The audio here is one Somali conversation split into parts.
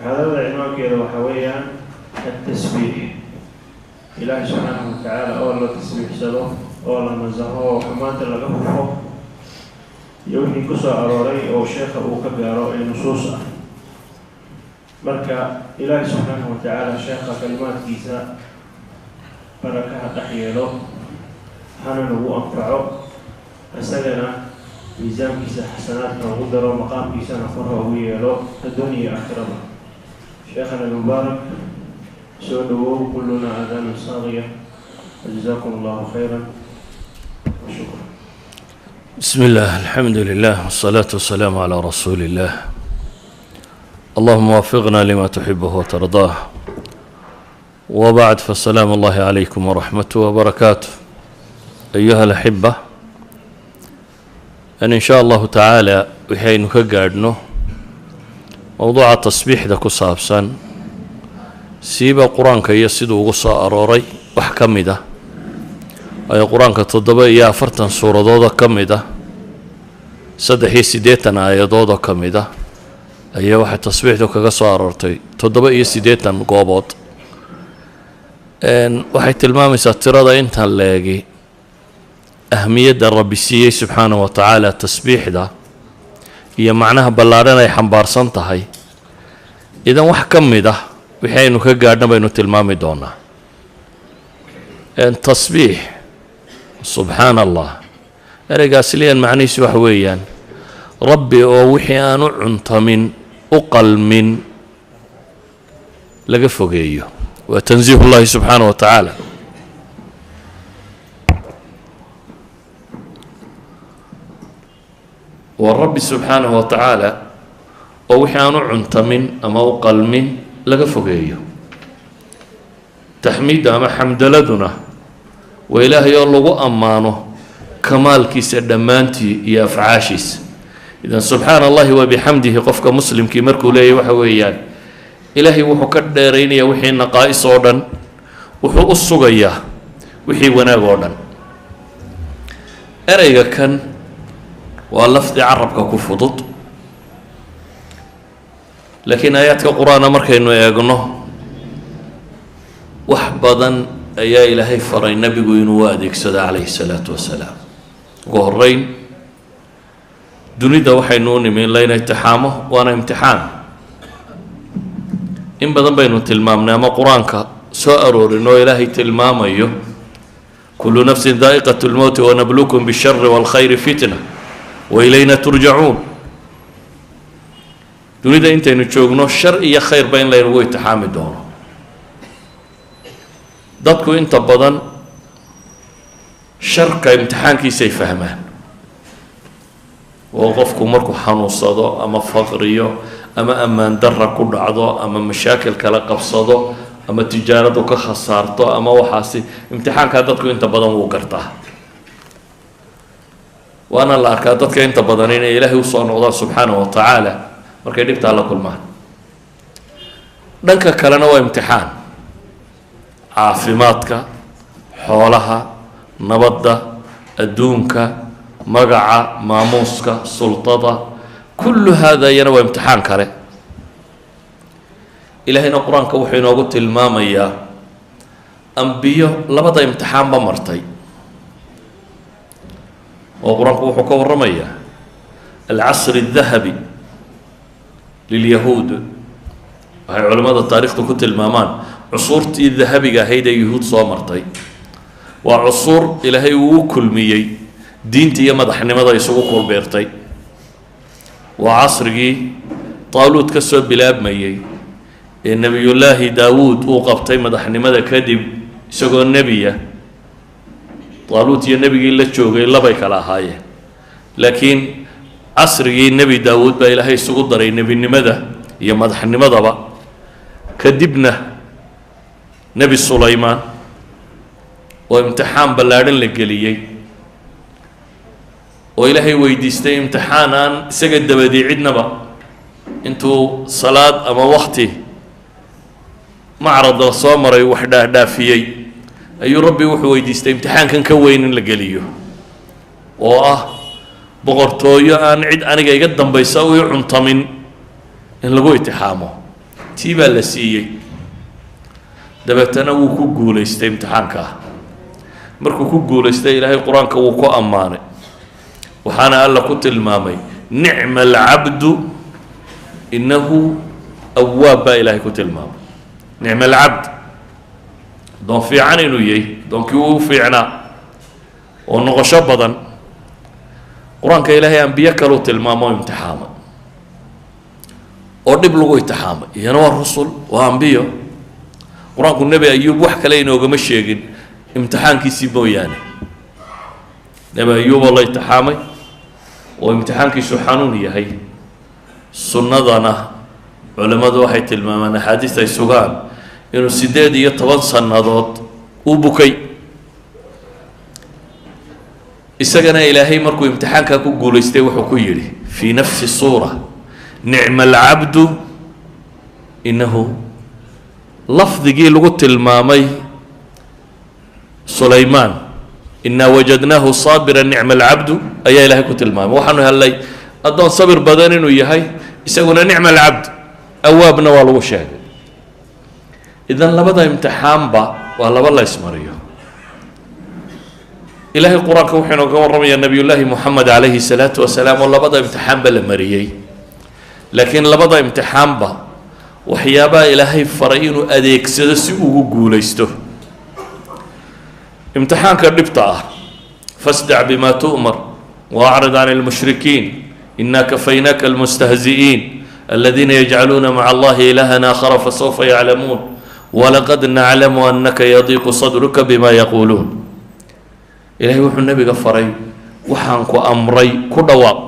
هذا العنوان كده وحويا التسبيح. إله سبحانه وتعالى أولا تسبيح سلو أولا نزهه وحمانت لغفه يوحي كسو أروري أو شيخ أو كبيرو النصوص مركا إله سبحانه وتعالى شيخ كلمات كيسا بركة تحييله هانا نبو أنفعه أسألنا ميزان كيسا حسنات نغدر ومقام كيسا نفره ويله الدنيا أكرمه شيخنا المبارك سودوا كلنا آذان صاغية جزاكم الله خيرا وشكرا. بسم الله الحمد لله والصلاة والسلام على رسول الله. اللهم وفقنا لما تحبه وترضاه، وبعد فالسلام الله عليكم ورحمته وبركاته. أيها الأحبة، إن شاء الله تعالى وحين كقعدنا موضوع التصبيح ذا كصابسا سيبا قرآن كي يسيدو قصة أروري وحكمي ده أي قرآن كتضبا يا فرتن سورة دودا كمي ده سدحي سيديتن آية دودا كمي ده أي واحد تصبيح ذا كقصة أرورتي تضبا يسيديتن قوبوت إن واحد تلمامي ساترادة انت هلاقي أهمية الربيسية سبحانه وتعالى التسبيح ده هي معناها بلارنا يحنبار سنتهاي إذا وحكمي ده وحينو كقعدنا بينو تلمامي دونا ان تصبيح سبحان الله أرقاسليا معني سوحويا ربي ووحي أنو عنت من أقل من لقفقيه وتنزيه الله سبحانه وتعالى. والرب سبحانه وتعالى ووحي أنو عنت من أما أقل من لقفقيه تحميد أما حمد لدنا وإلهي الله أمانه كمال كيس دمانتي يا فعاشيس. إذن سبحان الله وبحمده قفك مسلم كي مركو لي وحويان إلهي وحو كدرين يا وحي نقائص ودن وحو الصغية وحي وناغ ودن أريغا كان واللفظ عربك كفضط لكن آياتك القرآن مركا إنه يقنه وحبضا أيا إلهي فري النبي ينوادك سدى عليه الصلاة والسلام وهرين دنيا وحي نوني من لين اتحامه وأنا امتحان إن بدن بينو تلمامنا ما قرآنك سأرور إنه إلهي تلمام أيه كل نفس ذائقة الموت ونبلوكم بالشر والخير فتنة وإلينا ترجعون. دنيا أنت نشوفنا الشر يا خير بين لين هو اتحام دونه dadku inta badan sharka imtixaankiisa ay fahmaan oo qofku markuu xanuunsado ama faqriyo ama amaan darra ku dhacdo ama mashaakil kala qabsado ama tijaaradu ka khasaarto ama waxaasi imtixaanka dadku inta badan wuu gartaa waana la arkaa dadka inta badan inay Ilaahay u soo noqdaan subxaanahu wa ta'ala markay dhibta la kulmaan. dhanka kalena waa imtixaan caafimaadka xoolaha nabadda adduunka magaca maamuuska sultada kullu hada yana waa imtixaan kale. ilaahayna quraanka wuxuu inoogu tilmaamayaa ambiyo labada imtixaan ba martay oo quraanku wuxuu ka warramayaa العصر الذهبي لليهود waxay culimada taariikhda ku tilmaamaan عصورتي الذهبية هيدا يهود صامرتي وعصور إلهي وكلميي دينتي مدحني مدى يسوق كوربيرتي وعصري طالوت كسر بلاد ميي النبي الله داود وقبتي مدحني مدى كذب يسوق النبي طالوت يا نبي إلا تشوق إلا بيك على هاي لكن عصري النبي داود بإلهي يسوق دري النبي مدى يا مدحني مدى بقى كذبنا نبي سليمان وامتحان بلارن لقليي وإلهي ويديستي امتحانا سجد دبدي عدنا بقى انتو صلاة أما وقتي معرض صامري وحده دافيي أي ربي وحو ويديستي امتحان كان كوين لقليو بقرتويا أن عد أنا جاي قدام بيساوي عنطمن إن لقوا اتحامه tiibaa la siiyey dabeetana wuu ku guulaystay imtixaanka ah markuu ku guulaystay ilaahay qur-aanka wuu ku ammaanay waxaana alla ku tilmaamay nicma alcabdu innahu awaab baa ilaahay ku tilmaamay nicma alcabd doon fiican inuu yahay doonkii uu fiicnaa oo noqosho badan qur-aanka ilaahay ambiye kaleu tilmaamo imtixaamay oo dhib lagu imtixaamay iyana waa rusul waa ambiyo qur-aanku nebi ayuub wax kale inoogama sheegin imtixaankiisii mooyaane nebi ayuuboo la imtixaamay oo imtixaankiisu xanuun yahay sunnadana culimmadu waxay tilmaamaan axaadiis ay sugaan inuu 18 sannadood u bukay isagana ilaahay markuu imtixaankaa ku guulaystay wuxuu ku yidhi fii nafsi suura nicma alcabdu innahu lafdigii lagu tilmaamay sulaymaan inaa wajadnaahu saabira nicma alcabdu ayaa ilaahay ku tilmaamay waxaanu hellay addoon sabir badan inuu yahay isaguna nicma alcabd awaabna waa lagu sheegay idan labada imtixaanba waa laba la ismariyo ilaahay qur-aanka wuxuu inooga warramayaa nebiyullaahi moxamed calayhi salaatu wasalaam oo labada imtixaanba la mariyey laakiin labada imtixaanba waxyaabaha ilaahay faray inuu adeegsado si ugu guulaysto imtixaanka dhibta ah fasdac bima tu'mar waacrid can almushrikiin inaa kafaynaaka almustahzi'iin aladiina yajcaluuna maca allahi ilahan aakhara fasawfa yaclamuun walaqad naclamu anaka yadiiqu sadruka bima yaquuluun ilaahay wuxuu nebiga faray waxaan ku amray ku dhawaaq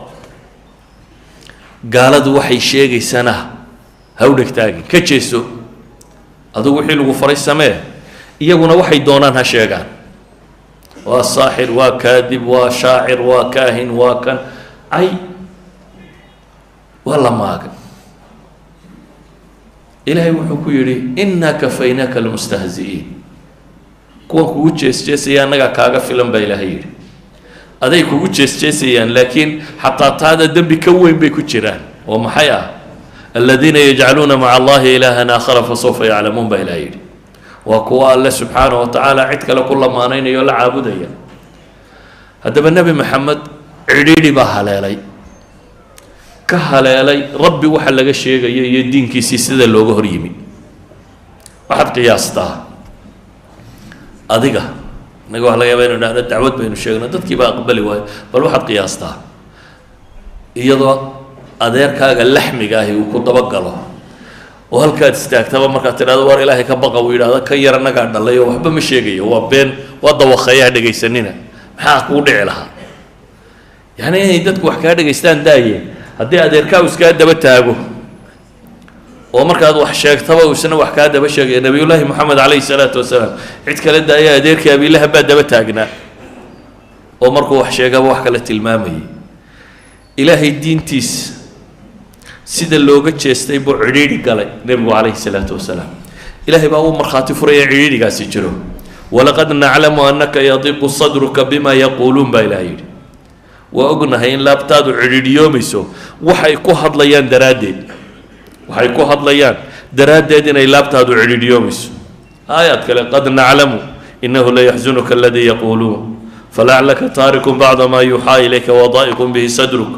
gaaladu waxay sheegaysana hawdhegtaagi ka jeeso adigu wixii lagu faray samee iyaguna waxay doonaan ha sheegaan waa saaxir waa kaadib waa shaacir waa kaahin waa kan ay waa la maagan ilaahay wuxuu ku yidhi inaa kafaynaaka almustahzi'iin kuwan kugu jeesjeesaya annagaa kaaga filan baa ilaahay yidhi aday kugu jeesjeesayaan laakiin xataa taada dembi ka weyn bay ku jiraan oo maxay ah aladiina yajcaluuna maca allahi ilaahan aakhara fasawfa yaclamuun baa ilaahay yidhi waa kuwa alle subxaanahu watacaala cid kale ku lamaanaynayo o la caabudaya haddaba nebi maxamed cidhiidhi baa haleelay ka haleelay rabbi waxa laga sheegaya iyo diinkiisii sida looga hor yimi waxaad qiyaastaa adiga inaga waxa laga yaaba inu dhahno dacwad baynu sheegno dadkii baa aqbali waayo bal waxaad qiyaastaa iyadoo adeerkaaga laxmiga ahi uu ku dabagalo oo halkaad istaagtaba markaad tidhahdo war ilaahay ka baqa uu yidhahdo kan yar annagaa dhalay oo waxba ma sheegayo waa been waa dawaqeeyaha dhegaysanina maxaa kuu dhici lahaa yacni inay dadku wax kaa dhegaystaan daayeen haddii adeerkaa uu iskaa daba taago oo markaad wax sheegtaba uu isna wax kaa daba sheegaya nebiyullaahi moxamed calayhi salaatu wasalaam cid kale daaya adeerkii abiilahab baa daba taagnaa oo markuu wax sheegaba wax kale tilmaamayay ilaahay diintiis sida looga jeestay buu cidhiidhi galay nebigu calayhi salaatu wasalaam ilaahay baa uu markhaati furaya cidhiidhigaasi jiro walaqad naclamu annaka yadiiqu sadruka bima yaquuluun baa ilahay yidhi waa ognahay in laabtaadu cidhiidhiyoomayso waxay ku hadlayaan daraaddeed waxay ku hadlayaan daraaddeed inay laabtaadu cidhiidhiyoomayso aayaad kale qad naclamu inahu layaxzunuka aladii yaquuluun falaclaka taarikun bacda maa yuuxaa ilayka wadaa'iqun bihi sadruk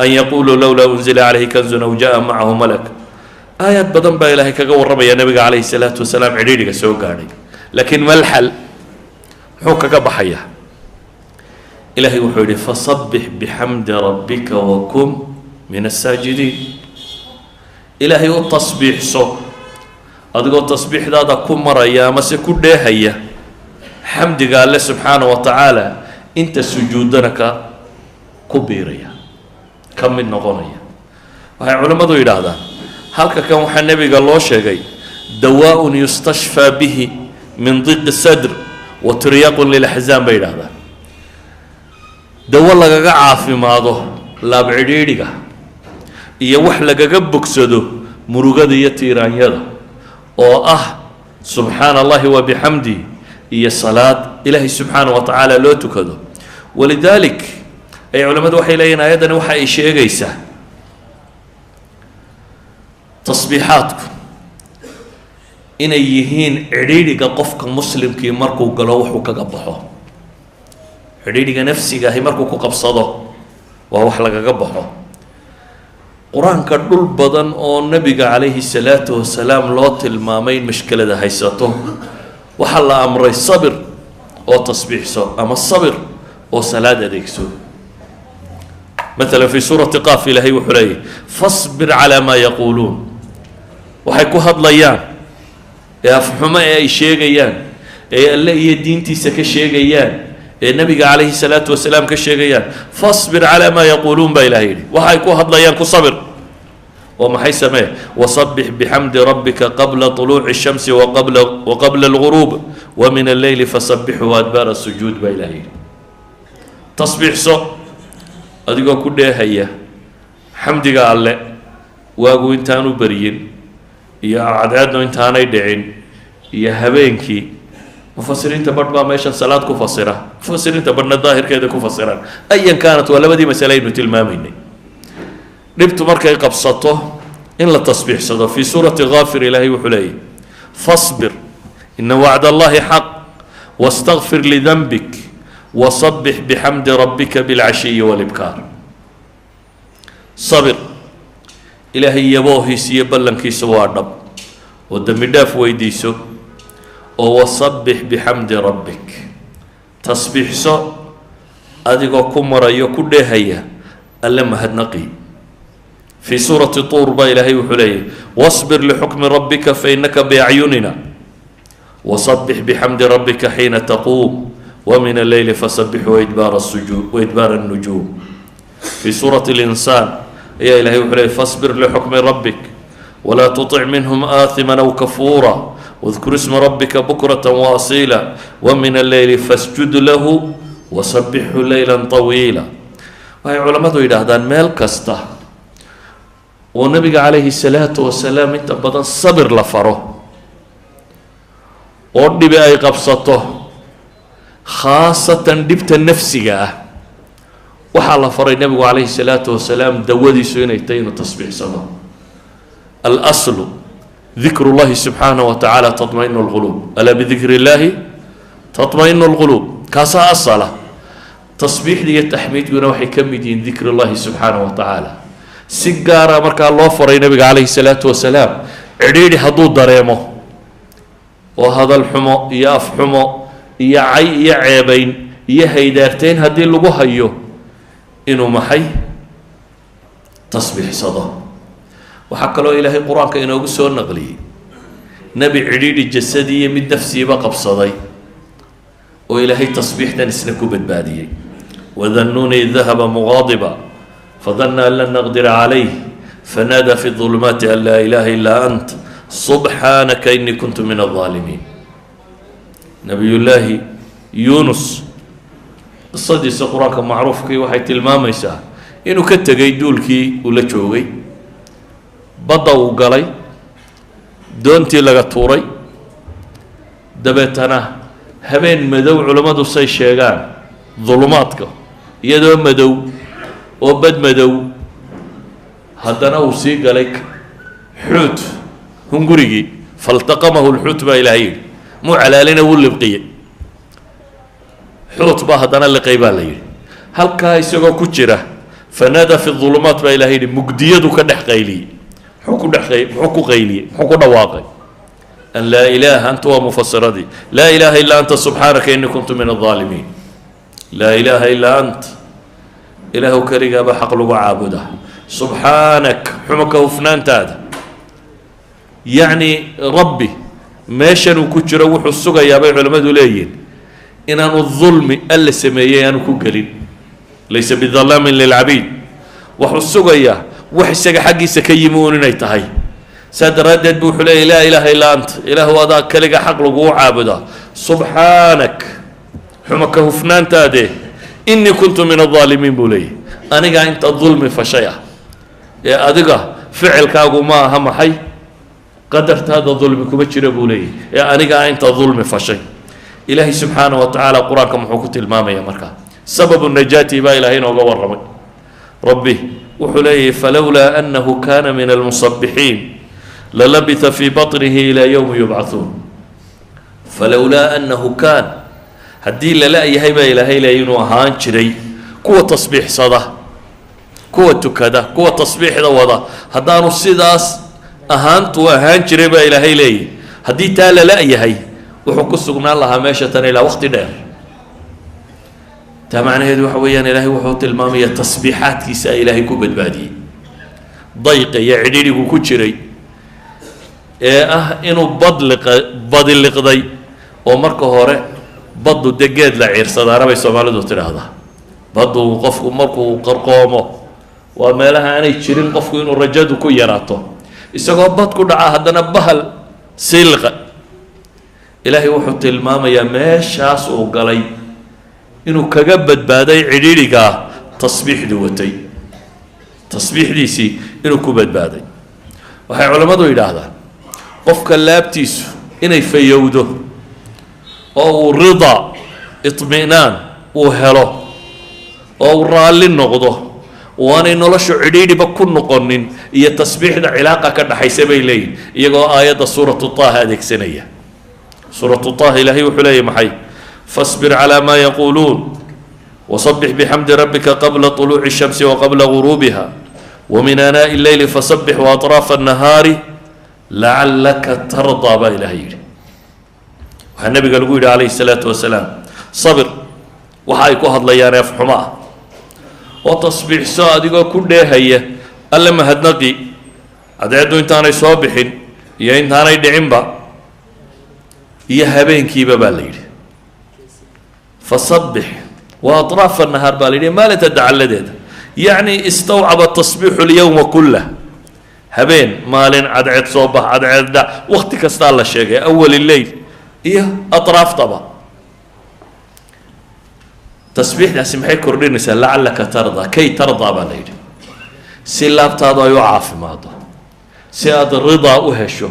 an yaquuluu lowlaa unzila calayhi kanzun aw jaa macahu malak aayaad badan baa ilaahay kaga warramaya nebiga calayhi salaatu wasalaam cidhiidhiga soo gaadhay laakiin malxal muxuu kaga baxayaa ilaahay wuxuu yidhi fasabbix bixamdi rabbika wakun min asaajidiin ilaahay u tasbiixso adigoo tasbiixdaada ku maraya amase ku dheehaya xamdiga alle subxaanahu wa tacaala inta sujuudana ku biiraya ka mid noqonaya waxay culimmadu yidhaahdaan halka kan waxaa nebiga loo sheegay dawaa-un yustashfaa bihi min diqi sadr wa tiryaqun lilaxzaan bay yidhahdaan dawo lagaga caafimaado laab cidhiidhiga iyo wax lagaga bogsado murugada iyo tiiraanyada oo ah subxaana allahi wa bixamdi iyo salaad ilaahay subxaana wa tacaala loo tukado walidaalik ay culimmadu waxay leeyihin aayaddani waxa ay sheegaysaa tasbiixaadku inay yihiin cidhiidhiga qofka muslimkii markuu galo wuxuu kaga baxo. cidhiidhiga nafsiga ahi markuu ku qabsado waa wax lagaga baxo. qur-aanka dhul badan oo nabiga calayhi salaatu wasalaam loo tilmaamay in mashkelada haysato waxaa la amray sabir oo tasbiixso ama sabir oo salaad adeegso. مثلا في سورة قاف إلهي وحليه فاصبر على ما يقولون waxay ku hadlayaan ee afxumo ee ay sheegayaan ee alle iyo diintiisa ka sheegayaan ee nabiga calayhi salaatu wasalaam ka sheegayaan fasbir calaa maa yaquuluun baa ilahay yidhi waxay ku hadlayaan ku sabir oo maxay samee wasabbix bixamdi rabbika qabla طuluuci الshamsi waqabla اlغuruub wamin alleyli fasabbixu adbaara sujuud baa ilahay yidhi. tasbiixso adigoo ku dheehaya xamdiga alle waagu intaanu beryin iyo cadceednu intaanay dhicin iyo habeenkii. mufasiriinta badh baa meeshan salaad ku fasira, mufasiriinta badhna daahirkeeda ku fasiraan. ayan kaanat waa labadii masale aynu tilmaamaynay. dhibtu markay qabsato in la tasbiixsado. fii suurati gaafir ilaahay wuxuu leeyahy fasbir ina wacda allahi xaq wastakfir lidanbik wasabbix bixamdi rabbika bilcashiyi walibkaar. sabir ilaahay yaboohiisa iyo ballankiisa waa dhab oo dembi dhaaf weydiiso oo wasabbix bixamdi rabbik tasbiixso adigoo ku marayo ku dheehaya alle mahadnaqi. fii suurati tuur baa ilaahay wuxuu leeyahy wasbir lixukmi rabbika fainaka biacyunina wasabbix bixamdi rabbika xiina taquum ومن الليل فسبح وإدبار السجود وإدبار النجوم. في سورة الإنسان يا إلهي وحلي فاصبر لحكم ربك ولا تطع منهم آثما أو كفورا واذكر اسم ربك بكرة وأصيلا ومن الليل فاسجد له وسبحه ليلا طويلا. وهي علماء إلى هذا مال كسته والنبي عليه الصلاة والسلام انت بدن صبر لفره ودي بأي قبصته خاصة دبت النفسية وحال فري النبي عليه الصلاة والسلام دودي سوينيتين وتصبيح صلاة. الأصل ذكر الله سبحانه وتعالى تطمئن القلوب ألا بذكر الله تطمئن القلوب كاسا الصلاة. تصبيح دي التحميد ونوحي كم دين ذكر الله سبحانه وتعالى. سيجارة مركا الله فري النبي عليه الصلاة والسلام عديد حدود دريمه وهذا الحمو ياف حمو iyo cay iyo ceebayn iyo haydaarteen haddii lagu hayo inuu maxay tasbiixsado. waxaa kaloo ilaahay qur-aanka inoogu soo naqliyey nebi cidhiidhi jasadi iyo mid nafsiiba qabsaday oo ilaahay tasbiixdan isna ku badbaadiyey. wadannuuni id dahaba mugaadiba fadanna an lan naqdira calayh fanaada fi ظulumaati an laa ilaaha ilaa ant subxaanaka inii kuntu min الظaalimiin. nabiyullaahi yuunus qisadiisa qur-aanka macruufkii waxay tilmaamaysaa inuu ka tegay duulkii uu la joogay, badda uu galay, doontii laga tuuray, dabeetana habeen madow culammadu say sheegaan dulumaadka iyadoo madow oo bad madow haddana uu sii galay xuut hungurigii faltaqamahu lxuut baa ilaahay yidhi muu calaalina wuu libqiyey. xuut baa haddana liqay baa la yidhi. halkaa isagoo ku jira fanaada fi ظulumaat baa ilahay yidhi mugdiyadu ka dhex qayliyey. muxuu ku qayliyey, muxuu ku dhawaaqay an laa ilaaha anta waa mufasiradii laa ilaaha ilaa anta subxaanaka inii kuntu min الظaalimiin. laa ilaaha ilaa ant ilaahu keligaaba xaq lagu caabuda. subxaanak xumaka hufnaantaada yacni rabbi meeshan uu ku jiro wuxuu sugayaa bay culimmadu leeyihin inaanu dulmi alla sameeyey aanu ku gelin. laysa bidalaamin lilcabiid. wuxuu sugayaa wax isaga xaggiisa ka yimi uun inay tahay. saa daraaddeed buu wuxuu leeyahy laa ilaaha illaa anta ilaahu adaa keliga xaq laguu caabudaa. subxaanak xumaka hufnaantaade inii kuntu min الظaalimiin buu leeyahy anigaa inta dulmi fashay ah ee adiga ficilkaagu ma aha maxay qadartaada dulmi kuma jira buu leeyahy ee anigaa inta dulmi fashay. ilaahay subxaanaه wa tacaala qur-aanka muxuu ku tilmaamaya markaa sababu najaati baa ilaahay inooga warramay. rabbi wuxuu leeyahy falowlaa anahu kana min almusabixiin للبث في بطنه إلى يوم يبعثون فلولا أنه كان هدي لا يهيب إلهي لينو هان شري كوة تصبيح صدا كوة كذا كوة تصبيح وضع هدانو السداس أهانت وهان شري إلهي لي هدي تالا لا يهي وحكسقنا الله ماشة إلى وقت دير تمعنى هذا وحويا إلهي وحوت المامية تصبيحات كيسا إلهي كوبد بادي ضيق يعديني وكتشري إنه بدل قضي ومركه هوري بدو دقيد لعير صدارة بيسومالي دو ترى هذا بدو قفكو مركو قرقومو ومالها أنا يتشرين قفكو إنه رجادو كو يراتو إساقو بدكو دعا هدنا بهل سلغ إلهي وحوت المامية ماشاس وقالي إنه كجبد بعدي عديريكا تصبيح دوتي تصبيح ديسي إنه كبد بعدي وهي علماء إلى هذا قفك اللابتيس إنه يفيوده أو رضا اطمئنان وهلو أو رالي النقضه وأنا نلش عديري بكون نقنن هي تصبيح ده علاقة كده حيسبه إليه يقول آية سورة طه هذيك سنية سورة طه إلهي وحلي محي فاصبر على ما يقولون وصبح بحمد ربك قبل طلوع الشمس وقبل غروبها ومن آناء الليل فصبح وأطراف النهار لعلك ترضى بإلهي والنبي قال عليه الصلاة والسلام صبر وحايكو هاد ليان يفحما وتصبح صادقا كل هي ألا ما هدنقي أدعدو انتاني صابحين يا انتاني دعمبا يا هبين كيبا بالليل فصبح وأطراف النهار بالليل ما لا تدعى لديد يعني استوعب التصبيح اليوم كله هبين مالين عدعد صوبه عدعد دا وقت كستا الله الشيء أول الليل إيه أطراف طبعا تسبيح ده سمحي كردين لعلك ترضى كي ترضى بالليل سلاب تاضى يعافي ماضى سياد الرضا وهشو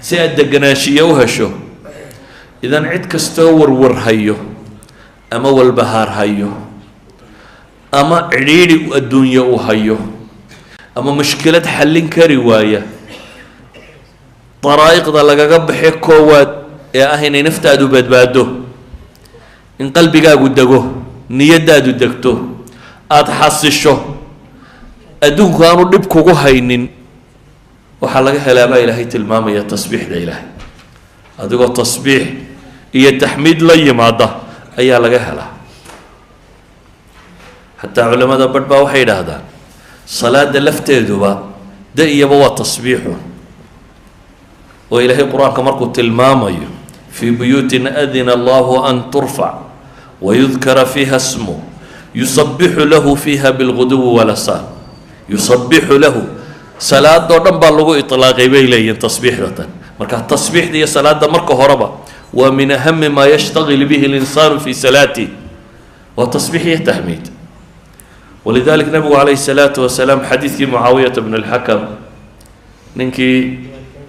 سياد الدقناشية وهشو إذا عد كستور ورهيو أما والبهار هيو أما عريري الدنيا وهيو أما مشكلة حلين كرواية طرائق ذا لقا بحيك كواد يا أهيني نفتادو بدبادو إن قلبي قاقو دقو نيدادو دقتو أتحسشو أدون كانوا نبكو هينين وحلقة هلابا إلهي تلمام يا تصبيح دا إلهي أدقو تصبيح هي تحميد لي ماذا أيها لقاها حتى علماء بدبا وحيد هذا صلاة لفتيدوا ده يبوا تصبيحه وإلهي القرآن كما قلت المامي في بيوت أذن الله أن ترفع ويذكر فيها اسمه يصبح له فيها بالغدو والأصال يصبح له صلاة دون بالغو إطلاقي بيلين تصبيح رتن مركا التصبيح دي صلاة مركا هربا ومن أهم ما يشتغل به الإنسان في صلاته وتصبيح تحميد ولذلك نبي عليه الصلاة والسلام حديث معاوية بن الحكم ننكي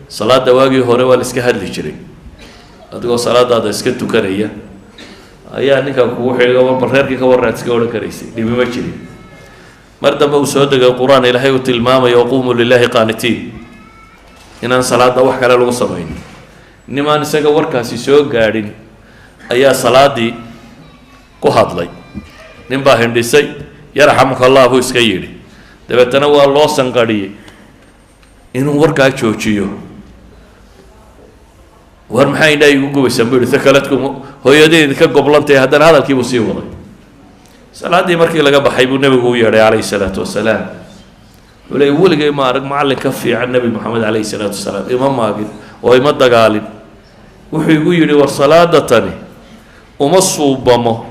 صلاة دواقي هوري والإسكهاد لجري أتقول صلاة هذا إسكتو كرية أيها نكا كوحي قبل برهركي كورات سكورة كريسي دي بمجري مردما وسودك القرآن إلهي وتلمام يقوم لله قانتين إن صلاة دوح كلا لغو سمين إنما نساق وركاسي سوق قارين أيها صلاة دي كوهاد لي نمبا هندسي يرحمك الله هو إسكيري دبتنا والله سنقاري إنه وركا تشوشيو ورمحين دا يقول بسمبير ثكلتكم هو يدين ذكا قبلنتي هذا الكيبو سيوضي صلاة دي مركي لقى بحيبو النبي هو يرى عليه الصلاة والسلام ولا يقول لك ما أرق معلق كفي عن النبي محمد عليه الصلاة والسلام إمام ماقد وإمام دقالين وحيقول يري والصلاة دتني ومصوب بمه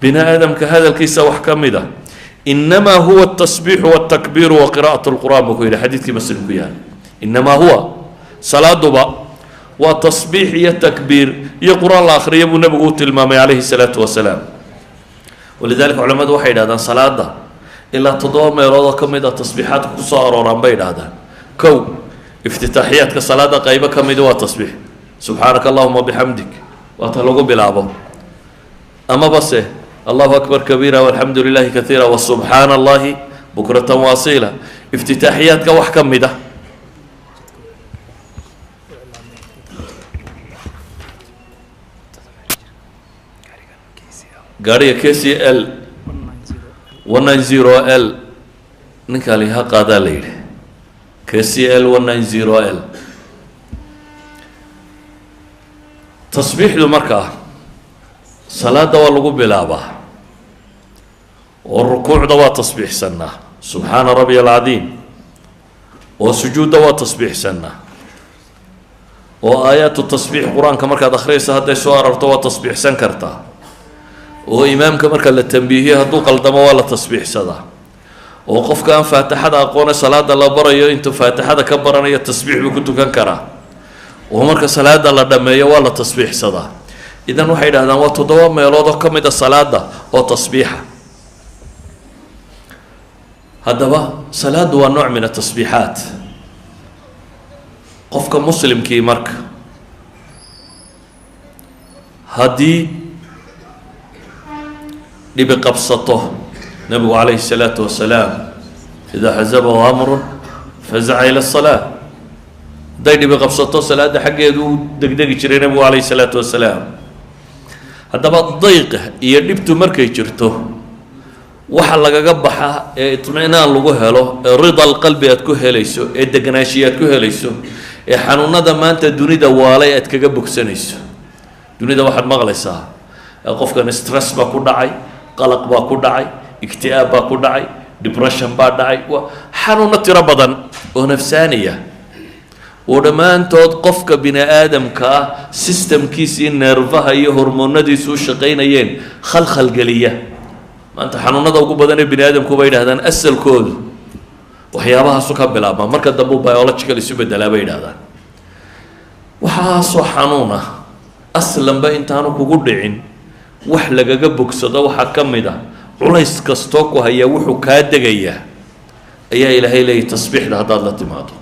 بناء آدم كهذا الكيسة وحكم ده إنما هو التسبيح والتكبير وقراءة القرآن بكوير حديث مسلم كيان إنما هو صلاة دبا وتصبيح يتكبير يقرأ الآخر يبو نبي المامي عليه الصلاة والسلام ولذلك علماء وحيد هذا صلاة ده إلا تضوم يرضى كم إذا تصبيحات قصار ورم بين هذا كو افتتاحيات كصلاة قيبة كم إذا تصبيح سبحانك اللهم وبحمدك وتلقوا بلعبه أما بس الله أكبر كبيرا والحمد لله كثيرا والسبحان الله بكرة واصيلا افتتاحيات كوحكم ده gaadhiga KCL 190L ninka liha qaadaa la yidhi KCL 190L tasbiixdu markaa salaada waa lagu bilaabaa oo rukuucda waa tasbiixsanaa subxaana rabbiya alcadiim oo sujuudda waa tasbiixsanaa oo aayaatu tasbiix qur-aanka markaad akhriyaysa hadday soo ararto waa tasbiixsan kartaa oo imaamka marka la tambiihiyo hadduu qaldamo waa la tasbiixsadaa oo qofka aan faatixada aqoone salaada la barayo intuu faatixada ka baranayo tasbiix buu ku tukan karaa oo marka salaada la dhameeyo waa la tasbiixsadaa idan waxay yidhahdaan waa 7 meelood oo ka mid a salaada oo tasbiixa haddaba salaadu waa nooc min atasbiixaat qofka muslimkii marka haddii dhibi qabsato nabigu calayhi الsalaatu wasalaam idaa xazabahu amrun fazaca ila الsalaa hadday dhibi qabsato salaada xaggeedu u degdegi jiray nabigu calayhi الsalaatu wasalaam haddaba dayqa iyo dhibtu markay jirto waxa lagaga baxa ee itminaan lagu helo ee rida alqalbi aad ku helayso ee deganaanshiya aad ku helayso ee xanuunada maanta dunida waalay aad kaga bogsanayso dunida waxaad maqlaysaa qofkan stress baa ku dhacay qalaq baa ku dhacay ikti'aab baa ku dhacay depression baa dhacay xanuuno tiro badan oo nafsaaniya oo dhammaantood qofka bini aadamka ah systemkiisii neerfaha iyo hormoonadiisu u shaqaynayeen khalkhalgeliya maanta xanuunada ugu badan ee bini aadamku bay yidhahdaan asalkoodu waxyaabahaasu ka bilaabma marka dambe biological isu bedelaa bay yidhahdaan waxaasoo xanuun ah aslanba intaanu kugu dhicin wax lagaga bogsado waxaa ka mid ah culays kastoo ku hayaa wuxuu kaa degayaa ayaa ilaahay leeyahy tasbiixda haddaad la timaado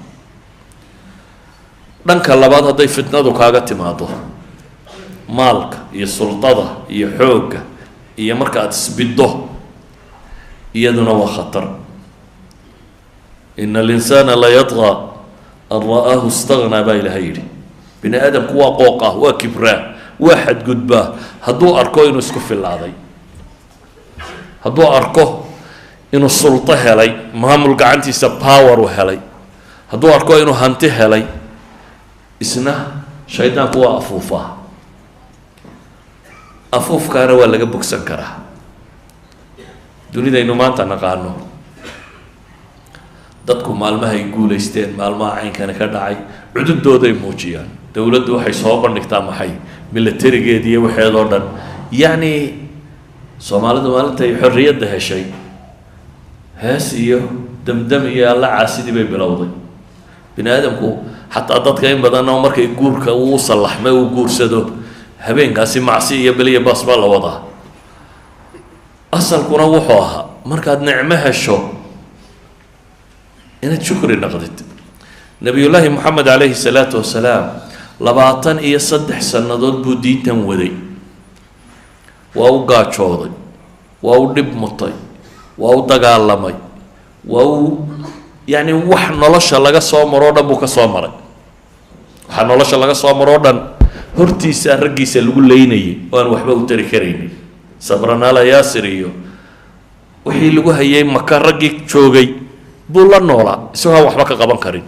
dhanka labaad hadday fitnadu kaaga timaado maalka iyo sultada iyo xoogga iyo marka aada isbiddo iyaduna waa khatar ina alinsaana la yadqa an ra'aahu istaghnaa baa ilaahay yidhi bini aadamku waa qooqah waa kibraa waa xadgudbaa hadduu arko inuu isku filaaday hadduu arko inuu sulto helay maamul gacantiisa power u helay hadduu arko inuu hanti helay isna shaydaanku waa afuufaa afuufkaana waa laga bogsan karaa dunidaynu maanta naqaano dadku maalmahay guulaysteen maalmaha caynkana ka dhacay cududooday muujiyaan dowladdu waxay soo bandhigtaa maxay milatarigeeda iyo waxeedoo dhan yacni soomaalidu maalintay xorriyadda heshay hees iyo damdam iyo alla caasidii bay bilowday bini aadamku xataa dadka in badan oo markay guurka uu sallaxmay uu guursado habeenkaasi macsi iyo beliya baas baa la wadaa asalkuna wuxuu ahaa markaad nicmo hesho inaad shukri naqdid nabiyullaahi moxamed calayhi salaatu wasalaam 23 sannadood buu diintan waday waa u gaajooday waa u dhib mutay waa u dagaalamay waa u yacni wax nolosha laga soo maroo dhan buu ka soo maray waxaa nolosha laga soo maroo dhan hortiisa raggiisa lagu leynayay oo aan waxba u tari karaynin sabranaala yaasir iyo wixii lagu hayay maka raggii joogay buu la noolaa isagoo waxba ka qaban karin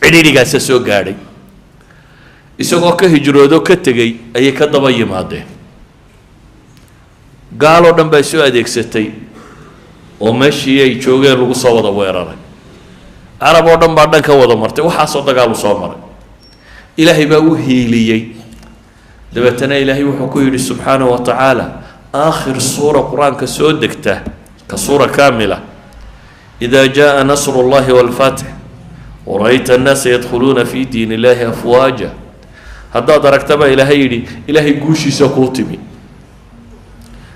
cidhiidhigaasa soo gaadhay isagoo ka hijroodo ka tegey ayay ka daba yimaadeen gaaloo dhan baa soo adeegsatay oo meeshii ay joogeen lagu soo wada weeraray carab oo dhan baa dhan ka wada martay waxaasoo dagaalu soo maray ilaahay baa u hiiliyey dabeetana ilaahay wuxuu ku yidhi subxaanahu wa tacaala aakhir suura qur-aanka soo degta ka suura kaamila idaa jaa nasru llahi waalfatx wara'ayta annaasa yadkhuluuna fi diin illaahi afwaaja haddaad aragta baa ilaahay yidhi ilaahay guushiisa kuu timi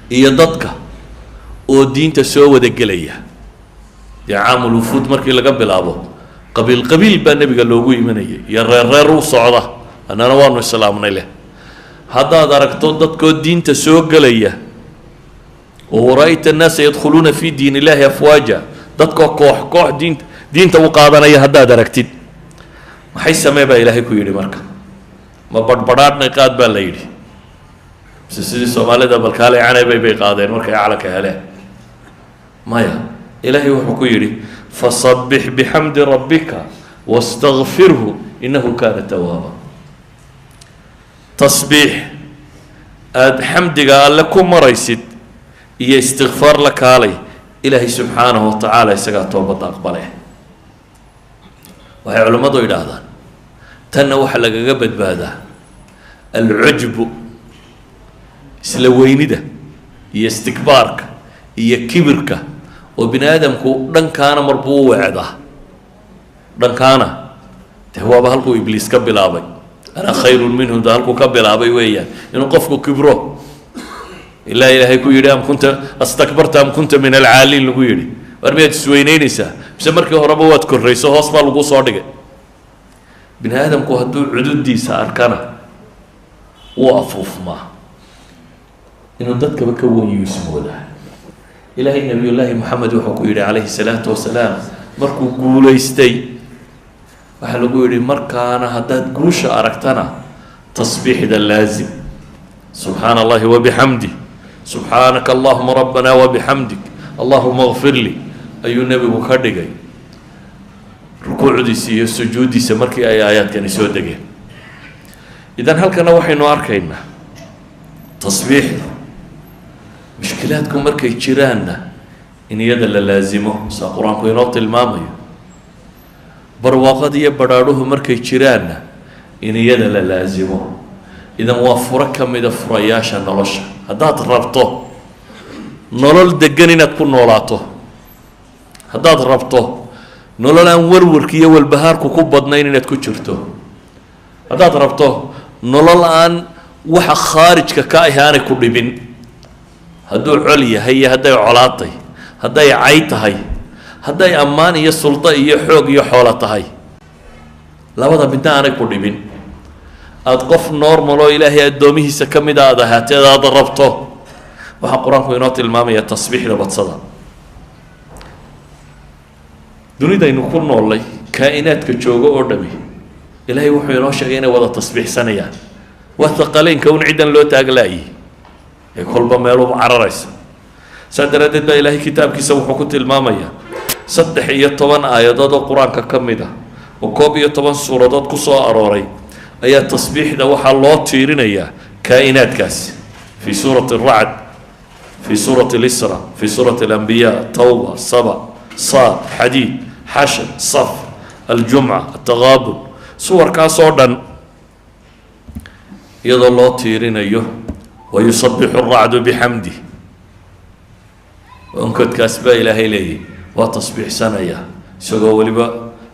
iyo dadka oo diinta soo wada gelaya dee caamul wufuud markii laga bilaabo qabiil qabiil baa nebiga loogu imanayay iyo reer u socda annana waanu islaamnay leh haddaad aragto dadkoo diinta soo gelaya oo wara'ayta annaasa yadkhuluuna fi diin illaahi afwaaja dadkoo koox koox diinta u qaadanaya haddaad aragtid maxay samee baa ilaahay ku yidhi marka ma badhbadhaadhnay qaad baa la yidhi sidii Soomaalida balkaale aanay bay qaadeen markay calanka heleen maya ilaahay wuxuu ku yiri fasabbih bihamdi rabbika wastaghfirhu innahu kana tawwaba tasbih aad xamdiga alle ku maraysid iyo istighfar la kaalay ilaahay subhanahu wa ta'ala isaga toobad aqbalay waxay culimadu yiraahdaan tan waxa lagaga badbaadaa al-ujb isla weynida iyo istikbaarka iyo kibirka oo binaadamku dhankaana marbuu wacda dhankaana tawaaba halku ibliis ka bilaabay ana khayrun minhu halku ka bilaabay weeyaan inuu qofku kibro ilaa ilaahay ku yiri am kunta astakbarta am kunta min al-aalin lagu yiri warmeed isweyneynaysa bise markii horeba waad korreyso hoos baa lagu soo dhigay binaadamku hadduu cududiisa arkana wuu afuufmaa inuu dadkaba ka weyn ismoodaa ilaahay nabiyullaahi maxamed wuxuu ku yidhi calayhi salaatu wasalaam markuu guulaystay waxaa lagu yidhi markaana haddaad guusha aragtana tasbiixda laazim subxaana allahi wabixamdi subxaanaka allahuma rabbana wabixamdik allahuma اغfir lii ayuu nebigu ka dhigay rukuucdiisa iyo sujuudiisa markii ay aayaadkani soo degeen idan halkana waxaynu arkaynaa tasbiixda mushkilaadku markay jiraanna in iyada la laazimo saa qur-aanku inoo tilmaamayo barwaaqada iyo badhaadhuhu markay jiraanna in iyada la laazimo idan waa furo ka mida furayaasha nolosha haddaad rabto nolol degan inaad ku noolaato haddaad rabto nolol aan warwarka iyo walbahaarku ku badnayn inaad ku jirto haddaad rabto nolol aan waxa khaarijka ka ah aanay ku dhibin hadduu col yahay iyo hadday colaatay hadday cay tahay hadday ammaan iyo suldo iyo xoog iyo xoolo tahay labada midna aanay ku dhibin aada qof normal oo ilaahay addoomihiisa ka mid aad ahaateed aad rabto waxaa qur-aanku inoo tilmaamaya tasbiixda badsada dunidaynu ku noolay kaa'inaadka jooga oo dhami ilaahay wuxuu inoo sheegay inay wada tasbiixsanayaan waa thaqaleynka un ciddan loo taaglaayay ee kolba meeluba cararaysa saa daraaddeed baa ilaahay kitaabkiisa wuxuu ku tilmaamayaa 13 aayadood oo qur-aanka ka mid ah oo 11 suuradood ku soo arooray ayaa tasbiixda waxaa loo tiirinayaa kaa'inaadkaasi fi suurati الracd fi suurati اlisra fi suurati اlanbiya tawba saba saad xadiid xashar saf aljumca ataqaabun suwarkaasoo dhan iyadoo loo tiirinayo wayusabixu الracdu bixamdih onkodkaas baa ilaahay leeyahy waa tasbiixsanaya isagoo weliba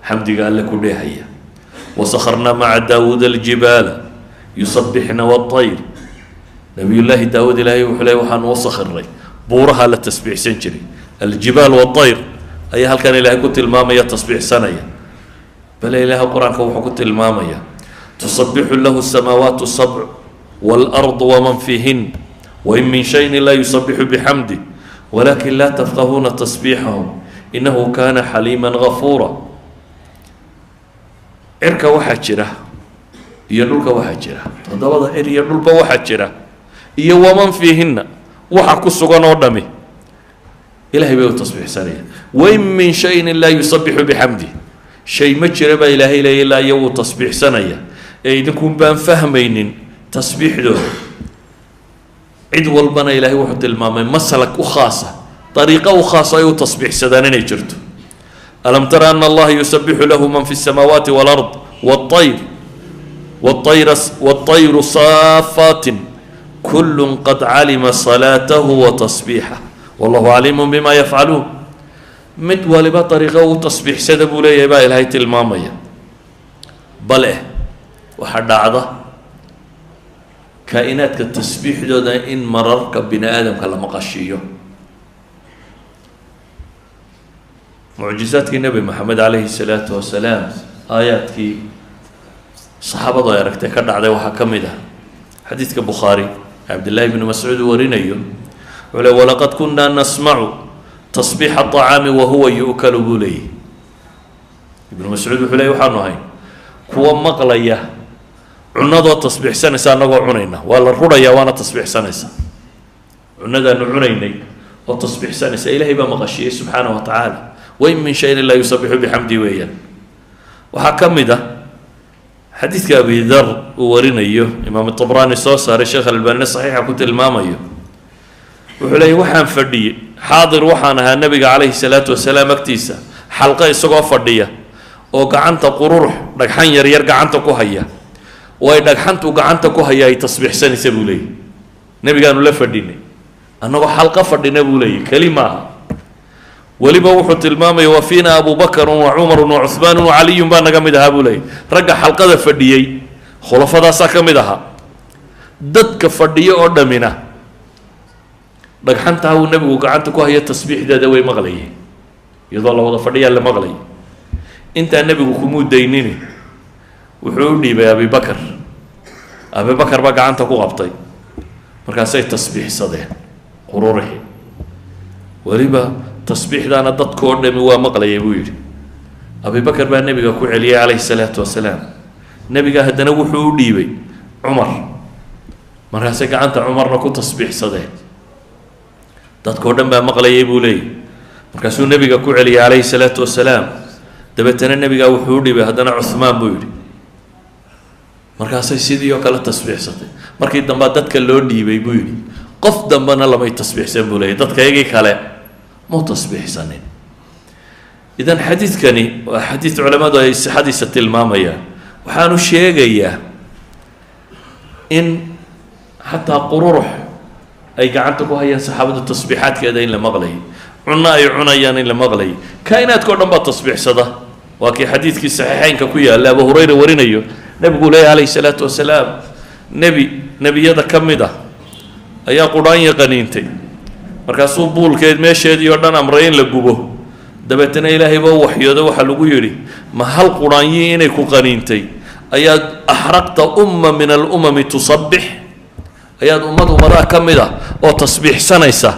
xamdiga alle ku dheehaya وسخرنا مع داود الجبال يسبحن والطير نبي الله داود إلهي وحلي وحن وسخرني بورها للتسبيح سنجري الجبال والطير أي هل كان إلهي كنت المامية تسبيح سنية بل إله القرآن كنت المامية تسبح له السماوات السبع والأرض ومن فيهن وإن من شيء لا يسبح بحمده ولكن لا تفقهون تسبيحهم إنه كان حليما غفورا cirka waxaa jira iyo dhulka waxaa jira todobada cir iyo dhulba waxaa jira iyo waman fiihinna waxa ku sugan oo dhami ilaahay bay u tasbiixsanayaan wain min shayin laa yusabixu bixamdi shay ma jira baa ilaahay leeya ilaa iyo wuu tasbiixsanaya ee idinkun baan fahmaynin tasbiixdooda cid walbana ilaahay wuxuu tilmaamay masalak u khaasa dariiqo u khaasa ay u tasbiixsadaan inay jirto ألم تر أن الله يسبح له من في السماوات والأرض والطير صافات كل قد علم صلاته وتصبيحه والله عليم بما يفعلون مد ولبا طريقه وتصبيح سدبوا لي يبا إلهي تلمامية بله وحد عضه كائنات كالتسبيح دودا إن مررك بني آدم كلا مقاشيه معجزات النبي محمد عليه الصلاة والسلام آيات كي صحابة ضيرك تكرر عليه وحكمده حديث كبخاري عبد الله بن مسعود ورينيو ولقد كنا نسمع تصبيح الطعام وهو يؤكل بليه ابن مسعود وحلي وحنوهين كوا مقلية cunadoo tasbiixsanaysa annagoo cunayna waa la rudhayaa waana tasbiixsanaysa cunadaanu cunaynay oo tasbiixsanaysa ilaahay baa maqashiyey subxaana wa tacaala wain min shayin ilaa yusabixu bixamdi weeyaan waxaa ka mid ah xadiidka abi dar uu warinayo imaam tabraani soo saaray sheekh albaani saxiixa ku tilmaamayo wuxuu leeyahy waxaan fadhiyey xaadir waxaan ahaa nabiga calayhi salaatu wasalaam agtiisa xalqa isagoo fadhiya oo gacanta qururux dhagxan yaryar gacanta ku haya oo ay dhagxantu gacanta ku haya ay tasbiixsanaysa buu leeyahy nabigaanu la fadhinay annagoo xalqa fadhina buu leeyahy keli maaha weliba wuxuu tilmaamaya wa fiina abu bakrun wa cumarun wa cuhmaanun wa caliyun baa naga mid ahaa buu leeyahy ragga xalqada fadhiyey khulafadaasaa ka mid ahaa dadka fadhiyo oo dhammina dhagxantaa uu nebigu gacanta ku haya tasbiixdeeda way maqlayeen iyadoo la wada fadhiyaa la maqlayay intaa nebigu kumuu daynini wuxuu u dhiibay abibakar abibakar baa gacanta ku qabtay markaasay tasbiixsadeen qururixi weliba tasbiixdaana dadkoo dhami waa maqlayay buu yidhi abibakar baa nebiga ku celiyay calayhi salaatu wasalaam nebiga haddana wuxuu u dhiibay cumar markaasay gacanta cumarna ku tasbiixsadeen dadkoo dhan baa maqlayay buu leeyahy markaasuu nebiga ku celiyay calayhi salaatu wasalaam dabeetana nebigaa wuxuu u dhiibay haddana cuhmaan buu yidhi markaasay sidii oo kale tasbiixsatay markii dambaa dadka loo dhiibay buu yidhi qof dambena lamay tasbiixsan buu leeyahy dadkaygii kale mau tasbiixsanin idan xadiidkani waa xadiid culammadu ay sixadiisa tilmaamayaan waxaanu sheegayaa in xataa qururux ay gacanta ku hayaan saxaabadu tasbiixaadkeeda in la maqlayay cunno ay cunayaan in la maqlayay kaa'inaadkao dhan baa tasbiixsada waa kii xadiidkii saxiixeynka ku yaalla abu hurayra warinayo nebigu leeyahy calayhi salaatu wasalaam nebiyada ka mid ah ayaa qudhaanya qaniintay markaasuu buulkeed meesheedii oo dhan amray in la gubo dabeetana ilaahay baa u waxyooda waxaa lagu yidhi ma hal qudhaanyii inay ku qaniintay ayaad axraqta umma min alumami tusabbix ayaad ummadaha ka mid ah oo tasbiixsanaysa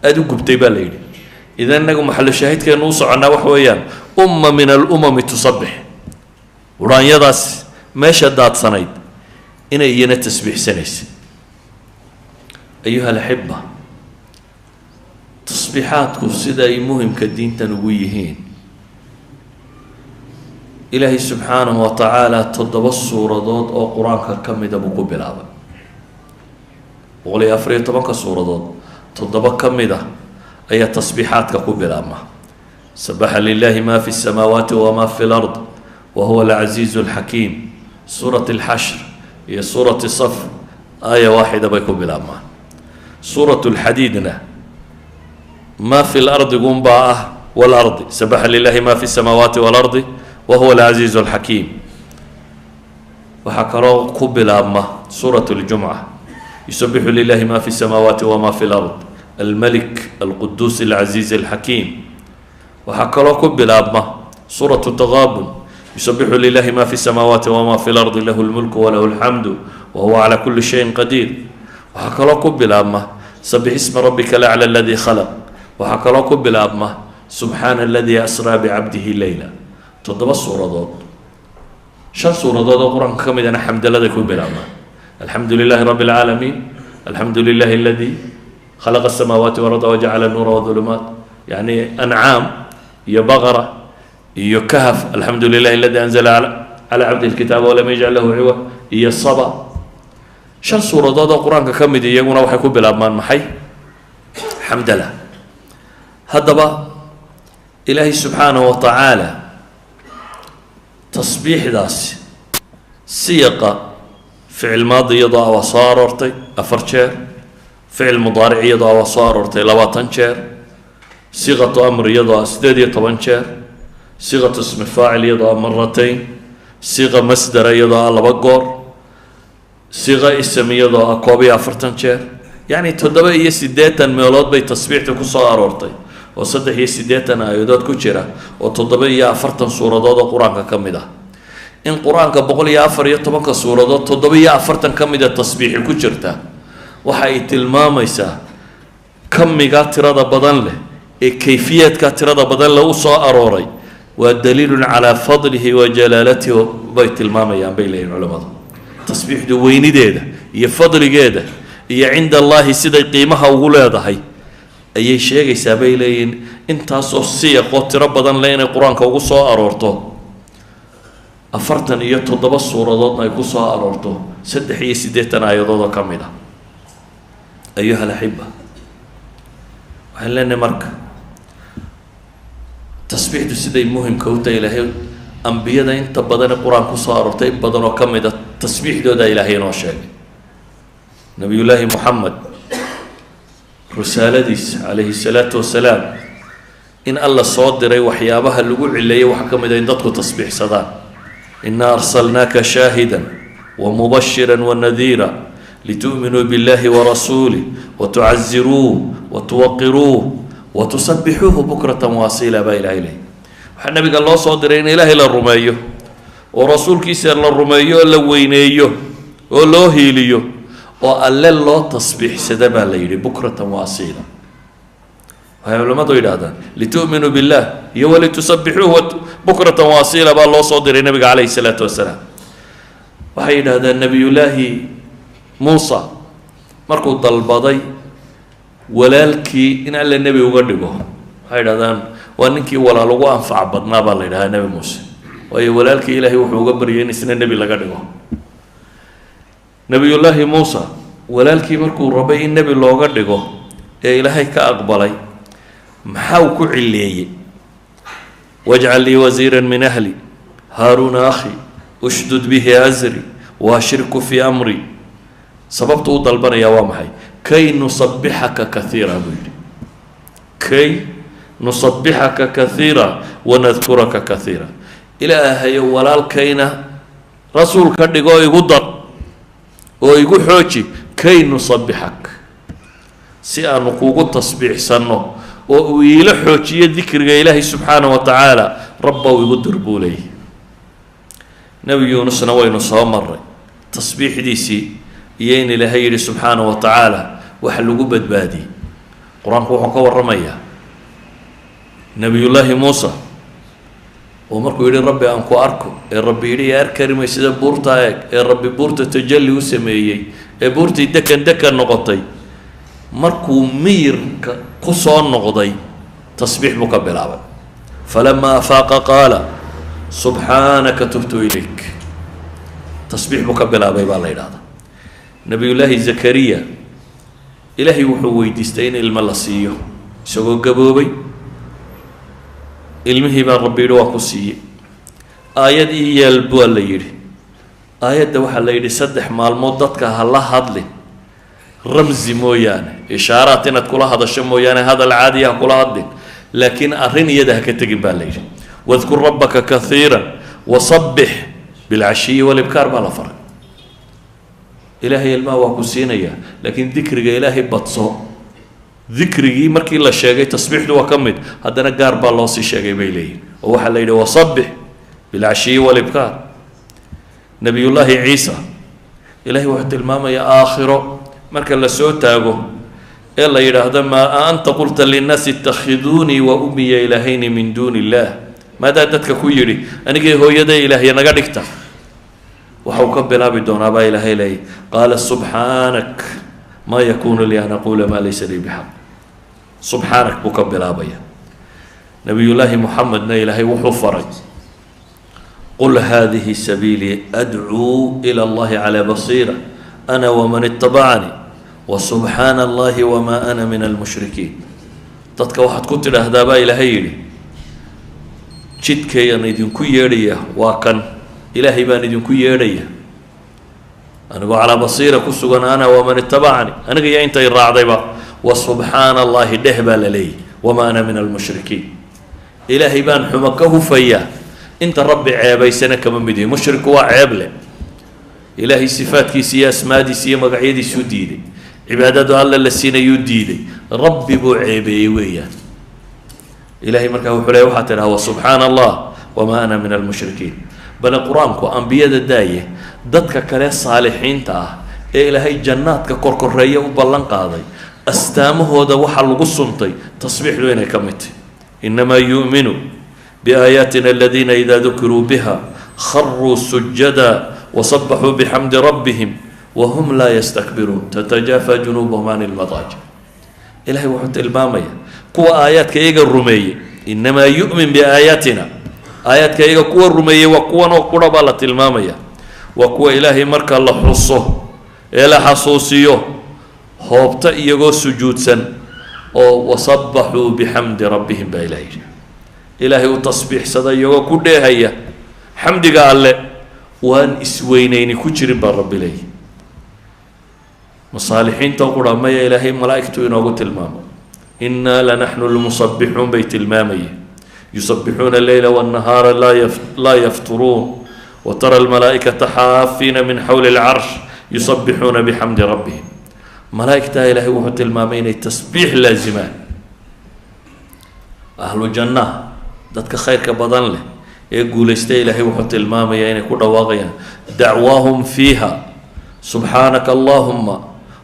aada u gubtay baa la yidhi idan inagu maxallo shaahidkeenu u soconnaa waxa weeyaan umma min alumami tusabbix qudhaanyadaas meesha daadsanayd inay iyana tasbiixsanaysa ayuha alaxiba tasbiixaadku sida ay muhimka diintan ugu yihiin ilaahay subxaanahu wa tacaala 7 suuradood oo qur-aanka ka mida buu ku bilaabay 114 suuradood 7 ka mid ah ayaa tasbiixaadka ku bilaabma sabaxa lilahi ma fi الsamaawaati wama fi اlard wahuwa alcaziizu اlxakiim suurat اlxashr iyo suurat saf aaya waaxida bay ku bilaabmaan suurat اlxadiidna ma fi اlardi gunbaa ah wاlardi sabaxa lilahi ma fi الsamaawaati wاlardi wahuwa alcaziizu اlxakiim waxaa kaloo ku bilaabma suurat اljumca yusabixu lilahi ma fi الsamaawaati wama fi اlard almalik alquduus alcaziiz alxakiim waxaa kaloo ku bilaabma suurat taqaabun yusabixu lilahi ma fi الsamaawaati wama fi اlardi lahu اlmulku walahu اlxamdu wahuwa calى kuli shayin qadiir waxaa kaloo ku bilaabma sabix isma rabika alaclى aladii khalaq waxaa kaloo ku bilaabma subxaana aladii asraa bicabdihi leyla 7 suuradood 5 suuradood oo qur-aanka ka midana xamdalada ku bilaabma alxamdu lilahi rabi اlcaalamiin alxamdu lilahi aladii khalaqa الsamaawaati walarda wajacala nuura wظulumaat yani ancaam iyo baqara iyo kahf alxamdu lilahi aladii anzala calى cabdihi اlkitaaba walam yajcal lahu ciwa iyo saba 5 suuradood oo qur-aanka ka mid iyaguna waxay ku bilaabmaan maxay xamdala haddaba ilaahay subxaanahu wa tacaala tasbiixdaasi siyaqa ficil maadi iyadoo a waa soo aroortay 4 jeer ficil mudaaric iyadoo a waa soo aroortay 20 jeer siqatu amr iyadoo a 18 jeer siqatu ismi faacil iyadoo a maratayn siqa masdara iyadoo a 2 goor siqa ism iyadoo a 41 jeer yacni 87 meelood bay tasbiixda ku soo aroortay oo 83 aayadood ku jira oo 47 suuradood oo qur-aanka ka mid ah in qur-aanka 114 suuradood 47 ka mid a tasbiixi ku jirta waxa ay tilmaamaysaa kamiga tirada badan leh ee kayfiyaadka tirada badan leh u soo arooray waa daliilun calaa fadlihi wa jalaalatihi bay tilmaamayaan bay leeyihin culamadu tasbiixdu weynideeda iyo fadligeeda iyo cinda allaahi siday qiimaha ugu leedahay ayay sheegaysaa bay leeyihiin intaasoo siyaqoo tiro badan le inay qur-aanka ugu soo aroorto 47 suuradoodna ay ku soo aroorto 83 aayadood oo ka mid ah ayuha alaxiba waxaan leenahay marka tasbiixdu siday muhimka u tahay ilaahay ambiyada inta badan ee qur-aan ku soo aroortay in badan oo ka mid a tasbiixdooda ilaahay inoo sheegay nabiyullaahi moxamed risaaladiisa calayhi salaatu wasalaam in alla soo diray waxyaabaha lagu cileeyay waxaa ka mid a in dadku tasbiixsadaan inaa arsalnaaka shaahidan wamubashiran wanadiira litu'minuu billahi warasuulih watucaziruuh watuwaqiruuh watusabixuuhu bukratan waasiila baa ilahay leeyay waxaa nabiga loo soo diray in ilaahay la rumeeyo oo rasuulkiisa la rumeeyo oo la weyneeyo oo loo hiiliyo oo alle loo tasbiixsada baa la yidhi bukratan waasiila waxay culimmadu yidhaahdaan litu'minuu billah iyo walitusabixuuhu bukratan waasiila baa loo soo diray nabiga calayhi salaatu wasalaam waxay yidhaahdaan nebiyullaahi muusa markuu dalbaday walaalkii in alle nebi uga dhigo waxay yidhahdaan waa ninkii walaal ugu anfac badnaa baa la yidhahdaa nebi muuse waayo walaalkii ilaahay wuxuu uga baryay in isna nebi laga dhigo nebiyullaahi muusa walaalkii markuu rabay in nebi looga dhigo ee ilaahay ka aqbalay maxaa uu ku cileeyey wajcal lii wasiiran min ahli haaruuna akhi ushdud bihi azri waashirku fii amri sababtu u dalbanayaa waa maxay kay nusabixaka kaiira buu yidhi kay nusabixaka kaiira wanadkuraka kaiira ilaahayo walaalkayna rasuul ka dhigo igu dar oo igu xooji kay nusabixak si aanu kugu tasbiixsanno oo uu iila xoojiyo dikriga ilaahay subxaanahu wa tacaala rabbow igu dir buu leeyahy nebi yuunusna waynu soo maray tasbiixdiisii iyo in ilaahay yidhi subxaanahu wa tacaala waxa lagu badbaadiyey qur-aanku wuxuu ka warramayaa nebiyullaahi muusa oo markuu yidhi rabbi aan ku arko ee rabbi yidhi yaa arkarimay sida buurtaa eeg ee rabbi buurta tajalli u sameeyey ee buurtii dekan dekan noqotay markuu miyirka ku soo noqday tasbiix buu ka bilaabay falamaa afaaqa qaala subxaanaka tubtu ilayk tasbiix buu ka bilaabay baa la yidhahdaa nebiyullaahi zakariya ilaahay wuxuu weydiistay in ilmo la siiyo isagoo gaboobay ilmihii baa rabbi yidhi waa ku siiyey aayad ii yeel baa la yidhi aayadda waxaa la yidhi 3 maalmood dadka ha la hadlin ramzi mooyaane ishaaraat inaad kula hadasho mooyaane hadal caadi ah kula hadlin laakiin arrin iyada ha ka tegin baa la yidhi wadkur rabbaka kaiira wasabbix bilcashiyi walibkaar baa la faray ilaahay ilmaha waa ku siinayaa laakiin dikriga ilaahay badso dikrigii markii la sheegay tasbiixdu waa ka mid haddana gaar baa loo sii sheegay bay leeyihin oo waxaa la yidhi wasabbix bilcashiyi walibkaar nebiyullaahi ciisa ilaahay wuxuu tilmaamayaa aakhiro marka la soo taago ee la yidhaahdo maa anta qulta linnaasi itakhiduunii wa ummiya ilaahayni min duuni illaah maadaa dadka ku yidhi anigay hooyaday ilaahya naga dhigta waxau ka bilaabi doonaa baa ilaahay leeyay qaala subxaanak maa yakuunu lii an aquula maa laysa lii bixaq subxaanak buu ka bilaabaya nebiyullaahi moxamedna ilaahay wuxuu faray qul haadihi sabiilii adcuu ila allahi calaa basiira ana waman itabacanii wasubxaana allahi wamaa ana min almushrikiin dadka waxaad ku tidhaahdaa baa ilaahay yidhi jidkayaan idinku yeedhaya waa kan ilaahay baan idinku yeedhaya anigoo calaa basiira ku sugan ana waman itabacanii aniga iyo intay raacdayba wasubxaana allahi dheh baa la leeyahy wamaa ana min almushrikiin ilaahay baan xumo ka hufayaa inta rabbi ceebaysana kama mid yihi mushriku waa ceeb leh ilaahay sifaadkiisa iyo asmaadiisa iyo magacyadiisuu diiday cibaadadu alla la siinayuu diiday rabbi buu ceebeeyey weeyaan ilaahay markaa wuxuu leeyahy waxaa tidhaha wasubxaana allah wamaa ana min almushrikiin bale qur-aanku ambiyada daaye dadka kale saalixiinta ah ee ilaahay jannaadka korkoreeya u ballan qaaday astaamahooda waxaa lagu suntay tasbiixdu inay ka mid tahy inamaa yu'minu biaayaatina aladiina idaa dukiruu biha kharuu sujada وسبحوا بحمد ربهم وهم لا يستكبرون تتجافى جنوبهم عن المضاجع. إلهي وحط المامية كوا آيات كيجا الرمية إنما يؤمن بآياتنا آيات كيجا كوا الرمية وكوا نقرا بالة المامية وكوا إلهي مرك الله حصه إلى حصوصيه هوبتا يجو سجود سن أو وصبحوا بحمد ربهم بإلهي إلهي وتصبيح صدا يجو كده هيا حمد قال وان اسوينين كجرين بالرب إلهي مصالحين تقول ما يا إلهي ملائكته ينوغو المام إنا لنحن المصبحون بيت المامي يسبحون الليل والنهار لا يفترون وترى الملائكة حافين من حول العرش يسبحون بحمد ربهم ملائكة إلهي وحط المامين التسبيح لازمان أهل الجنة ذاتك خير كبضان له يقول إلهي وحط المامين يعني كل واقعا دعواهم فيها سبحانك اللهم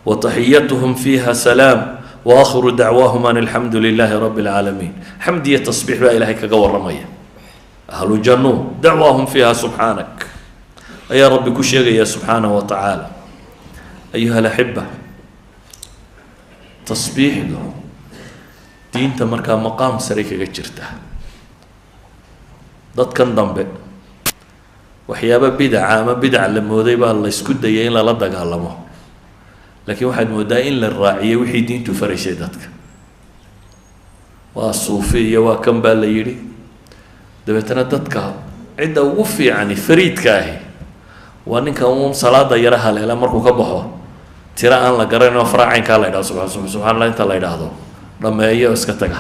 وتحيتهم فيها سلام وآخر دعواهم أن الحمد لله رب العالمين. حمدية تصبيح بقى إلهي كقور رمية أهل الجنة دعواهم فيها سبحانك يا رب كل شيء يا سبحانه وتعالى. أيها الأحبة تصبيح دين تمركا مقام سريك جرته ضد كان ضمبه وحيابا بدعة ما بدعة لما وديبا الله يسكت ديين لا لدق علمه لكن واحد مدائن للراعية وحي دين تفرش يدتك والصوفية وكم بالليلي دبتنا دتك عدة وفي يعني فريد كاهي وانك أمم صلاة يراها لها مركو كبحوا ترى أن لا قرأنا وفراعين كالله يدعو سبحان الله انت الله يدعو لما هي اسكتك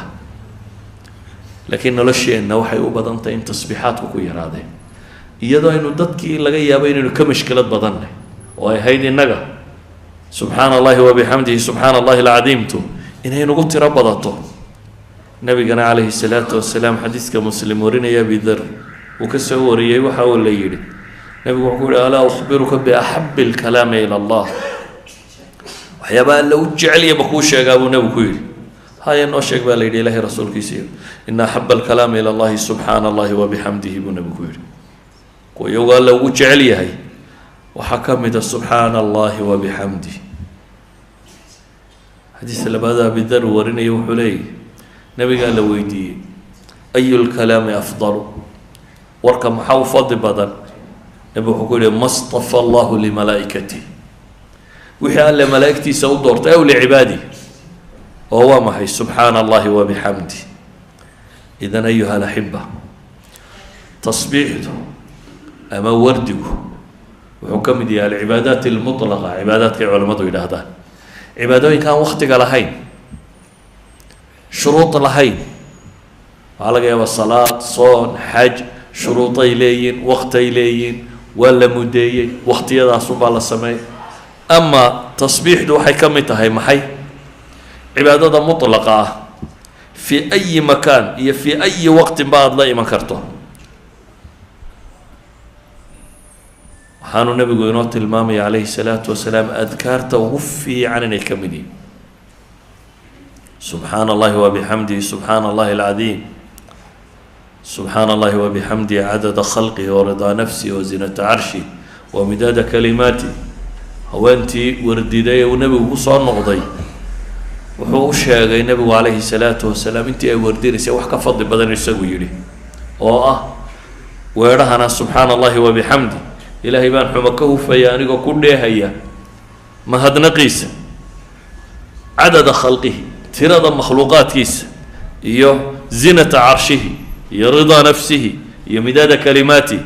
لكن لا شيء انه وحي وبدنت ان تصبيحات كو يراده iyadoo aynu dadkii laga yaabo inaynu ka mashkilad badanay oo ay hayd inaga subhanallahi wa bihamdihi subhanallahi alazimtu inaynu ugu tira badato nabigana alayhi salatu wassalam xadiiska muslim warinaya bidar uu ka soo wariyay waxa uu la yiri nabigu wuxuu yiri ala akhbiruka bi ahabbil kalam ila allah waxyaaba la u jecel yahay ku sheegaa uu nabigu yiri هاي إنه شيء بالله إلهي رسول كيسير إن أحب الكلام إلى الله سبحان الله وبحمده بنبكير ويقال له وجعلي هاي وحكمت سبحان الله وبحمده حديث اللي بدأ بالذر ورني وحلي نبي قال له ويدي أي الكلام أفضل وركم حوفظ بدن نبي يقول ما اصطفى الله لملائكته وحال لملائكتي سودورت أو لعبادي وهو محي سبحان الله وبحمده. إذن أيها الأحبة تصبيحه أما ورده وحكم دي العبادات المطلقة عبادات علماء إلى عبادات كان وقتك لهين شروط لهين على جواب الصلاة صون حج شروط إليين وقت إليين ولا مدين وقت يدا صوب على السماء. أما تصبيح دو حكمته هي محي عبادة مطلقة في أي مكان في أي وقت بعد لا يمكرته. حانو النبي قينوت المامي عليه الصلاة والسلام أذكار توفي عن الكمدين سبحان الله وبحمده سبحان الله العظيم سبحان الله وبحمده عدد خلقه ورضا نفسه وزنة عرشه ومداد كلماته هو أنت ورديدي ونبي وصار نقضي wuxuu u sheegay nabigu calayhi salaatu wasalaam intii ay wardinaysay wax ka fadli badan isagu yidhi oo ah weerahana subxaana allahi wa bixamdi ilaahay baan xumo ka hufaya anigoo ku dheehaya mahadnaqiisa cadada khalqihi tirada makhluuqaadkiisa iyo zinata carshihi iyo ridaa nafsihi iyo midaada kalimaati.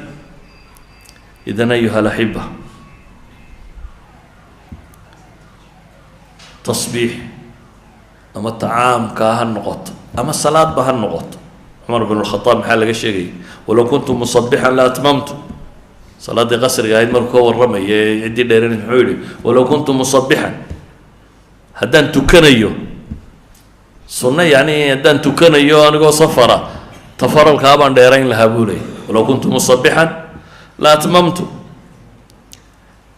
idan ayuha alaxiba tasbiix أما الطعام كهن نقط أما الصلاة بهن نقط. عمر بن الخطاب محل شيء ولو كنت مصبحا لأتممت صلاة غسر قاعد مركو والرمي يدي ديرين حولي ولو كنت مصبحا هدان تكنيو صنع يعني هدان تكنيو أنا جو صفرة تفر الكابان ديرين لهابولي ولو كنت مصبحا لأتممت.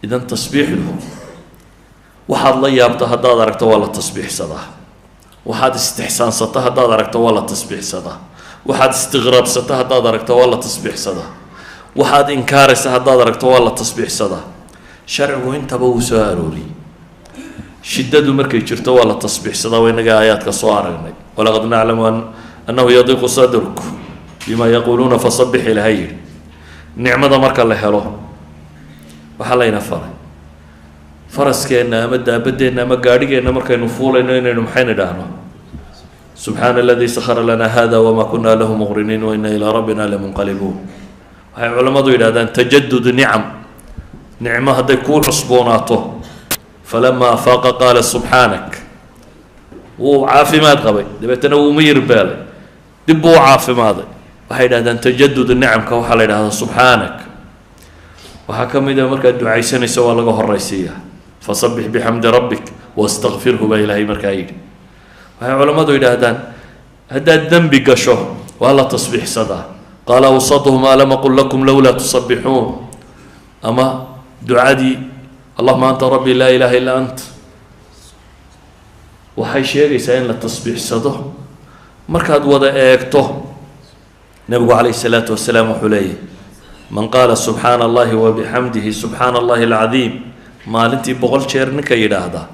إذا تصبيح له وحد الله يابطه هذا دركته ولا تصبيح صلاة وحد استحسان سطح هذا دركته ولا تصبيح صلاة وحد استغراب سطح هذا دركته ولا تصبيح صلاة waxaad inkaaraysa haddaad aragto waa la tasbiixsadaa sharcigu intaba wuu soo arooriyey shiddadu markay jirto waa la tasbiixsadaa waa inaga aayaadka soo aragnay walaqad naclamu annahu yadiiqu sadruk bima yaquuluuna fasabbix ilahay yidhi nicmada marka la helo waxaa layna faray faraskeenna ama daabadeenna ama gaadhigeenna markaynu fuulayno inaynu maxaynu idhaahno subxaana aladii sakhara lanaa hada wamaa kunaa lahu muqriniin waina ilaa rabbina lamunqalibuun waxay culammadu yidhahdaan tajadud nicam nicmo hadday kuu cusboonaato falamaa afaaqa qaala subxaanak wuu caafimaad qabay dabeetana wuu miyir beelay dib buu u caafimaaday waxay yidhahdaan tajadud nicamka waxaa la yidhahdaa subxaanak waxaa ka mid a markaad ducaysanayso waa laga horaysiiyaa fasabbix bixamdi rabbik wastakfirhu baa ilaahay markaa yidhi waxay culammadu yidhaahdaan haddaad dembi gasho waa la tasbiixsadaa qaala awsatuhum alam aqul lakum lowlaa tusabbixuun ama ducadii allahuma anta rabbi laa ilaaha illaa ant waxay sheegaysaa in la tasbiixsado markaad wada eegto nabigu calayhi salaatu wasalaam wuxuu leeyahy man qaala subxaana allahi wabixamdihi subxaana allahi alcadiim maalintii 100 jeer ninka yidhaahdaa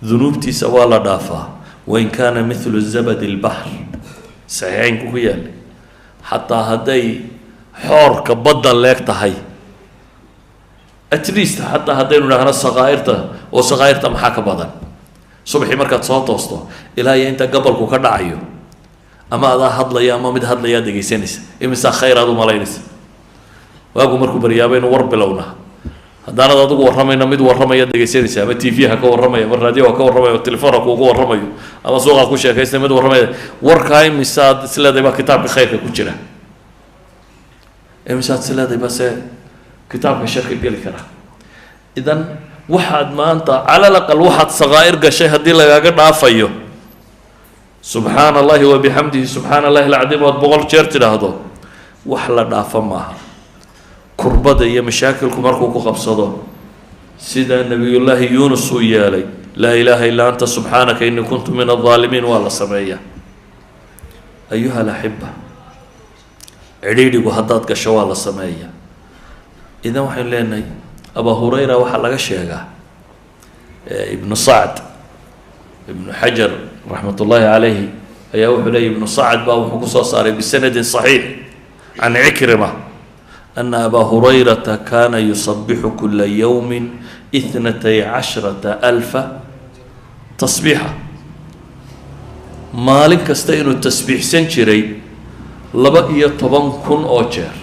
dunuubtiisa waa la dhaafaa wain kaana midlu zabadi lbaxr saxiixeynku ku yaallay xataa hadday xoorka badda leeg tahay at least xataa haddaynu idhaahno sakaa'irta oo sakaa'irta maxaa ka badan subaxii markaad soo toosto ilaa iyo inta gabalku ka dhacayo ama adaa hadlaya ama mid hadlayaa dhegaysanaysa imisaa khayr aad u malaynaysa waagu markuu baryaaba inuu war bilownaa haddaanad adigu warramayna mid warramaya dhegaysanaysa ama t v ha ka warramaya ama raadiyo ha ka warramayo ama telefoon ha kuugu warramayo ama suuqa ku sheekaysta mid warramaya warkaa imisaad isleedahay baa kitaabka khayrka ku jira imisaad isleedahay base kitaabka sharka geli kara idan waxaad maanta cala alaqal waxaad sakaa'ir gashay haddii lagaaga dhaafayo subxaana allahi wabixamdihi subxaana allahi alcadiim ood 100 jeer tidhaahdo wax la dhaafo maaha kurbada iyo mashaakilku markuu ku qabsado sida nabiyullaahi yuunus uu yeelay laa ilaaha illaa anta subxaanaka innii kuntu min aldaalimiin waa la sameeyaa ayuha alaxiba cidhiidhigu haddaad gasho waa la sameeyaa idan waxaynu leenahay abaa hurayra waxaa laga sheegaa ibnu sacd ibnu xajar raxmat ullaahi calayhi ayaa wuxuu leeyay ibnu sacd baa wuxuu kusoo saaray bisanadin saxiix can cikrima ana abaa hurayrata kaana yusabixu kula yowmi 12,000 tasbiixa maalin kasta inuu tasbiixsan jiray 12,000 oo jeer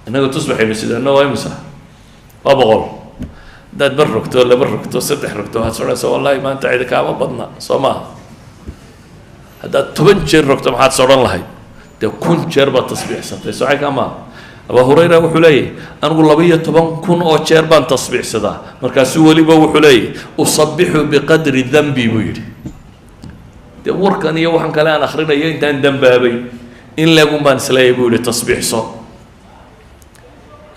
innaga tusbaxaynu sidaana waa imisa waa 100 haddaad bar rogto 2 rogto 3 rogto waxaad sodhanaysaa wallahi maanta cidi kaama badna soo maaha haddaad 10 jeer rogto maxaad sodhan lahayd dee 1,000 jeer baad tasbiixsatay socay kaa maaha abaa hurayra wuxuu leeyahy anigu 12,000 oo jeer baan tasbiixsadaa markaasuu weliba wuxuu leeyahy usabixu biqadri danbi buu yidhi dee warkan iyo waxaan kale aan akhrinayo intaan dambaabay in leegun baan isleeyahy buu yihi tasbiixso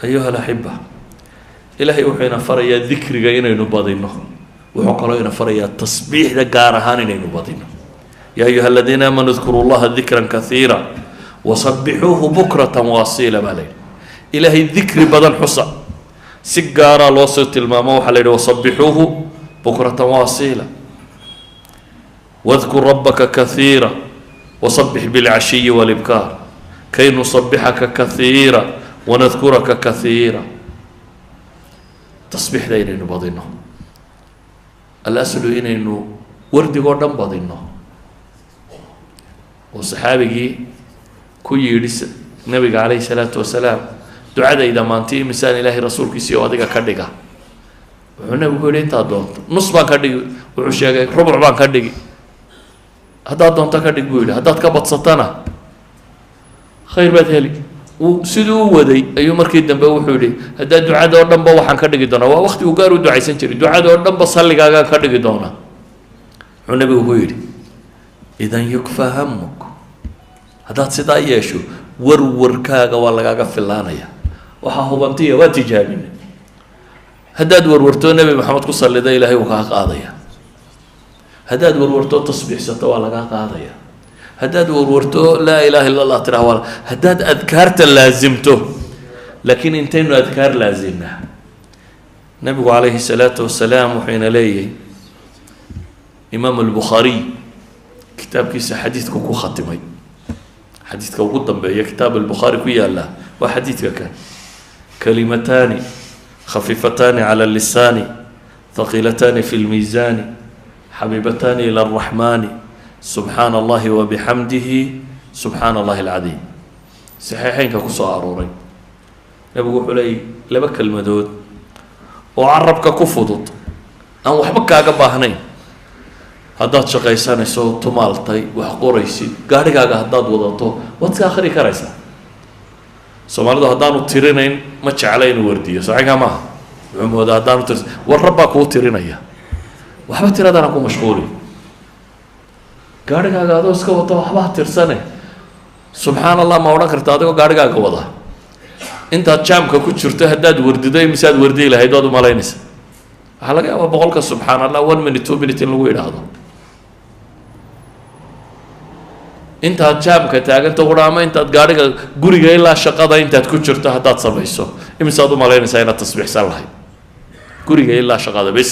ayuha alaxiba ilaahay wuxuu ina farayaa dikriga inaynu badino wuxuu kaloo ina farayaa tasbiixda gaar ahaan inaynu badino yaa ayuha aladiina aamanuu dkuru llaha dikran kaiira wasabixuuhu bukratan waasiila baa layidhi ilaahay dikri badan xusa si gaaraa loo soo tilmaamo waxaa la yidhi wasabixuuhu bukratan waasiila wadkur rabbaka kaiira wasabix bilcashiyi walibkaar kay nusabixaka kaiira wanadkuraka kaiira tasbiixda inaynu badino alaslu inaynu wardigoo dhan badino oo saxaabigii ku yidhi nabiga calayhi salaatu wasalaam ducadayda maanti imisaan ilaahay rasuulkiisii oo adiga ka dhiga wuxuu nabigu ku yidhi intaad doonto nus baan ka dhigi wuxuu sheegay rubuc baan ka dhigi haddaad doonto ka dhig buu yidhi haddaad ka badsatana khayr baad heli siduu u waday ayuu markii dambe wuxuu yidhi haddaa ducada oo dhanba waxaan ka dhigi doonaa waa waqti uu gaar u ducaysan jiray ducada oo dhanba salligaagaan ka dhigi doonaa wuxuu nabigu ku yidhi idan yukfaa hamuk haddaad sidaa yeesho warwarkaaga waa lagaaga filaanaya waxaa hubantiya waa tijaabinay haddaad warwartoo nebi maxamed ku sallida ilaahay wuu kaa qaadaya haddaad warwartoo tasbiixsato waa lagaa qaadaya haddaad warwarto laa ilaaha illa allah tiraa waa haddaad adkaarta laasimto laakiin intaynu adkaar laasimnaa nabigu calayhi salaatu wasalaam wuxuuna leeyahay imaam albukhaariy kitaabkiisa xadiidka ku khatimay xadiidka ugu dambeeya kitaab albukhaari ku yaalla waa xadiidka kan kalimataani khafiifataani cala allisaani thaqiilataani fi lmiisaani xabiibataani ila alraxmaani subxaana allahi wabixamdihi subxaana allahi alcadiim saxiixeynka ku soo arooray nabigu wuxuu leeyay laba kelmadood oo carabka ku fudud aan waxba kaaga baahnayn haddaad shaqaysanayso tumaaltay wax qoraysid gaadhigaaga haddaad wadato waad iska akhri karaysaa soomaalidu haddaanu tirinayn ma jecla inuu wardiyo saxiixa maaha wuxuu moodaa haddaanu tirin war rabbaa kuu tirinaya waxba tiradana ku mashquuli gaadhigaaga adoo iska wata waxbaa tirsane subxaan allah ma odhan karta adigoo gaadhigaaga wada intaad jaamka ku jirto haddaad wardido imisaad wardiyi lahayd waad umalaynaysa waxaa laga yaabaa boqolka subxaan allah 1 minute 2 minute in lagu idhaahdo intaad jaamka taaganta qura ama intaad gaadhiga guriga ilaa shaqada intaad ku jirto haddaad samayso imisaad umalaynaysaa inaad tasbiixsan lahayd guriga ilaa shaqada bes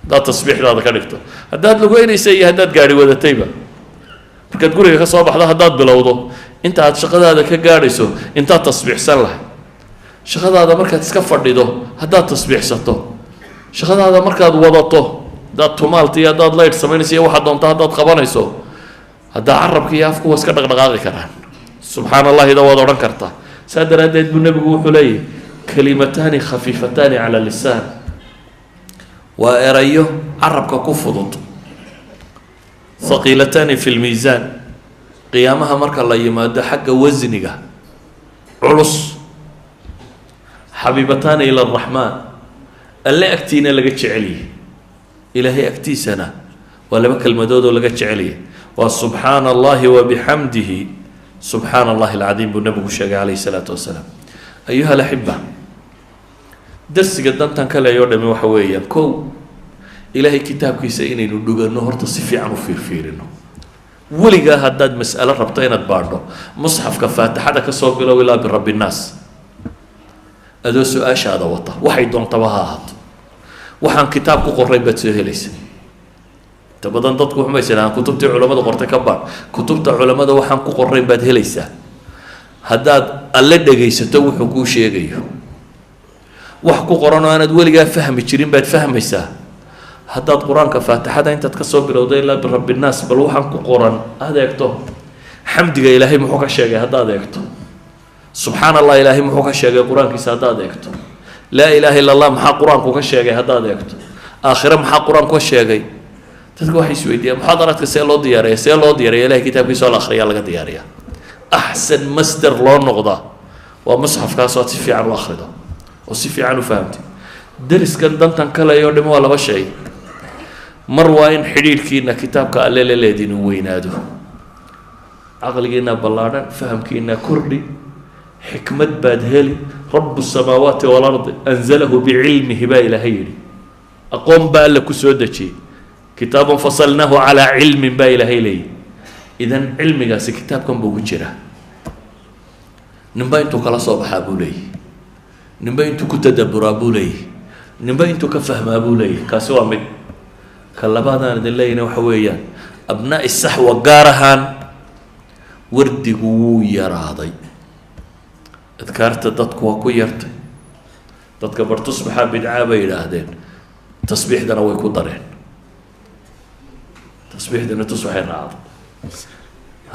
haddaad tasbiixdaada ka dhigto haddaad lugeynaysa iyo haddaad gaadhi wadatayba markaad guriga ka soo baxdo haddaad bilowdo inta aad shaqadaada ka gaadhayso intaad tasbiixsan lahayd shaqadaada markaad iska fadhido haddaad tasbiixsato shaqadaada markaad wadato haddaad tumaalta iyo haddaad laydh samaynayso iyo waxaad doonto haddaad qabanayso haddaa carabka iyo afku waa iska dhaqdhaqaaqi karaan subxaana allahida waad odhan kartaa saa daraaddeed buu nebigu wuxuu leeyahy kalimataani khafiifataani cala lisaan waa erayo carabka ku fudud haqiilataani fi lmiisaan qiyaamaha marka la yimaado xagga wasniga culus xabiibataani ila araxmaan alle agtiina laga jecelyahy ilaahay agtiisana waa laba kelmadood oo laga jecelyahy waa subxaana allahi wabixamdihi subxaana allahi alcadiim buu nabigu sheegay calayhi salaatu wasalaam ayuha alaxiba darsiga dantan ka leeyoo dhami waxa weeyaan kow ilaahay kitaabkiisa inaynu dhuganno horta si fiican u fiirfiirino weligaa haddaad mas'alo rabto inaad baadho musxafka faatixada ka soo bilow ilaa birabbi nnaas adoo su-aashaada wata waxay doontaba ha ahaato waxaan kitaab ku qoray baad soo helaysa inta badan dadku waxma ysidhahaan kutubtii culammada qortay ka baadh kutubta culammada waxaan ku qoray baad helaysaa haddaad alle dhegaysato wuxuu kuu sheegayo wax ku qoran oo aanaad weligaa fahmi jirin baad fahmaysaa haddaad qur-aanka faatixada intaad kasoo bilowda ilaa birabbi nnaas bal waxaan ku qoran aada eegto xamdiga ilaahay muxuu ka sheegay haddaad eegto subxaan allah ilaahay muxuu ka sheegay qur-aankiisa haddaad eegto laa ilaaha illa allah maxaa qur-aanku ka sheegay haddaad eegto aakhire maxaa qur-aanku ka sheegay dadka waxay isweydiiyaan muxaadaraadka see loo diyaariya ilahay kitaabkiisa oo la akhriyaa laga diyaariya axsan masder loo noqdaa waa musxafkaas oad si fiican u akhrido oo si fiican u fahamtay dariskan dantan kaleyo dhimo waa laba shay mar waa in xidhiidhkiina kitaabka alle la leedin uu weynaado caqligiina ballaadhan fahamkiina kordhi xikmad baad heli rabu samaawaati waalardi anzalahu bicilmihi baa ilaahay yidhi aqoon baa alle ku soo dejiyey kitaabun fasalnaahu calaa cilmin baa ilaahay leeyihi idan cilmigaasi kitaabkan buu ku jiraa ninba intuu kala soo baxaa buu leeyahy ninba intuu ku tadaburaa buu leeyahy ninba intuu ka fahmaa buu leeyahy kaasi waa mid ka labaadaan idin leeyahna waxa weeyaan abnaa'i saxwa gaar ahaan wardigu wuu yaraaday adkaarta dadku waa ku yartay dadka bar tusbaxaa bidcaa bay yidhaahdeen tasbiixdana way ku dareen tasbiixdana tusbaxay raacday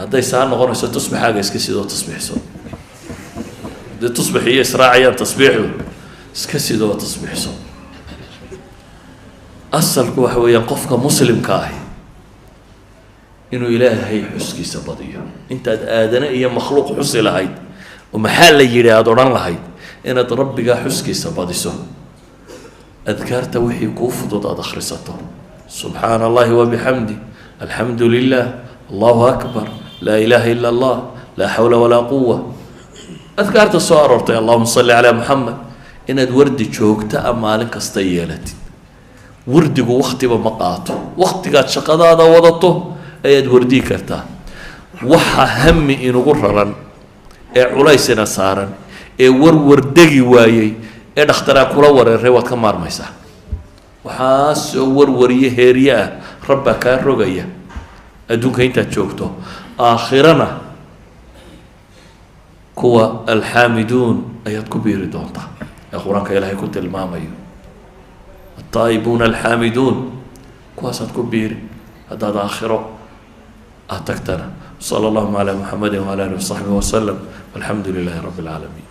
hadday saa noqonayso tusbaxaaga iska sidoo tasbiixso hadday tusbax iyo israacayaan tasbiixdu iska sidoo tasbiixso asalku waxa weeyaan qofka muslimka ahi inuu ilaahay xuskiisa badiyo intaad aadane iyo makhluuq xusi lahayd oo maxaa la yidhi aada odhan lahayd inaad rabbigaa xuskiisa badiso adkaarta wixii kuu fudud aada akhrisato subxaana allahi wabixamdi alxamdu lilah allahu akbar laa ilaaha ila allah laa xawla walaa quwa adkaarta soo aroortay allahuma salli calaa muxamed inaad wardi joogta a maalin kasta yeelatid wardigu waktiba ma qaato waktigaad shaqadaada wadato ayaad wardii kartaa waxa hami inugu raran ee culaysina saaran ee warwardegi waayey ee dhakhtaraa kula wareeray waad ka maarmaysaa waxaasoo warwariye heerye ah rabbaa kaa rogaya adduunka intaad joogto aakhirana kuwa alxaamiduun ayaad ku biiri doontaa ee qur-aanka ilaahay ku tilmaamayo altaa'ibuuna alxaamiduun kuwaasaad ku biiri haddaad aakhiro aad tagtana sala allahuma calaa muxamedin wala alihi wasaxbihi wasalam walxamdu lilaahi rabbi alcaalamiin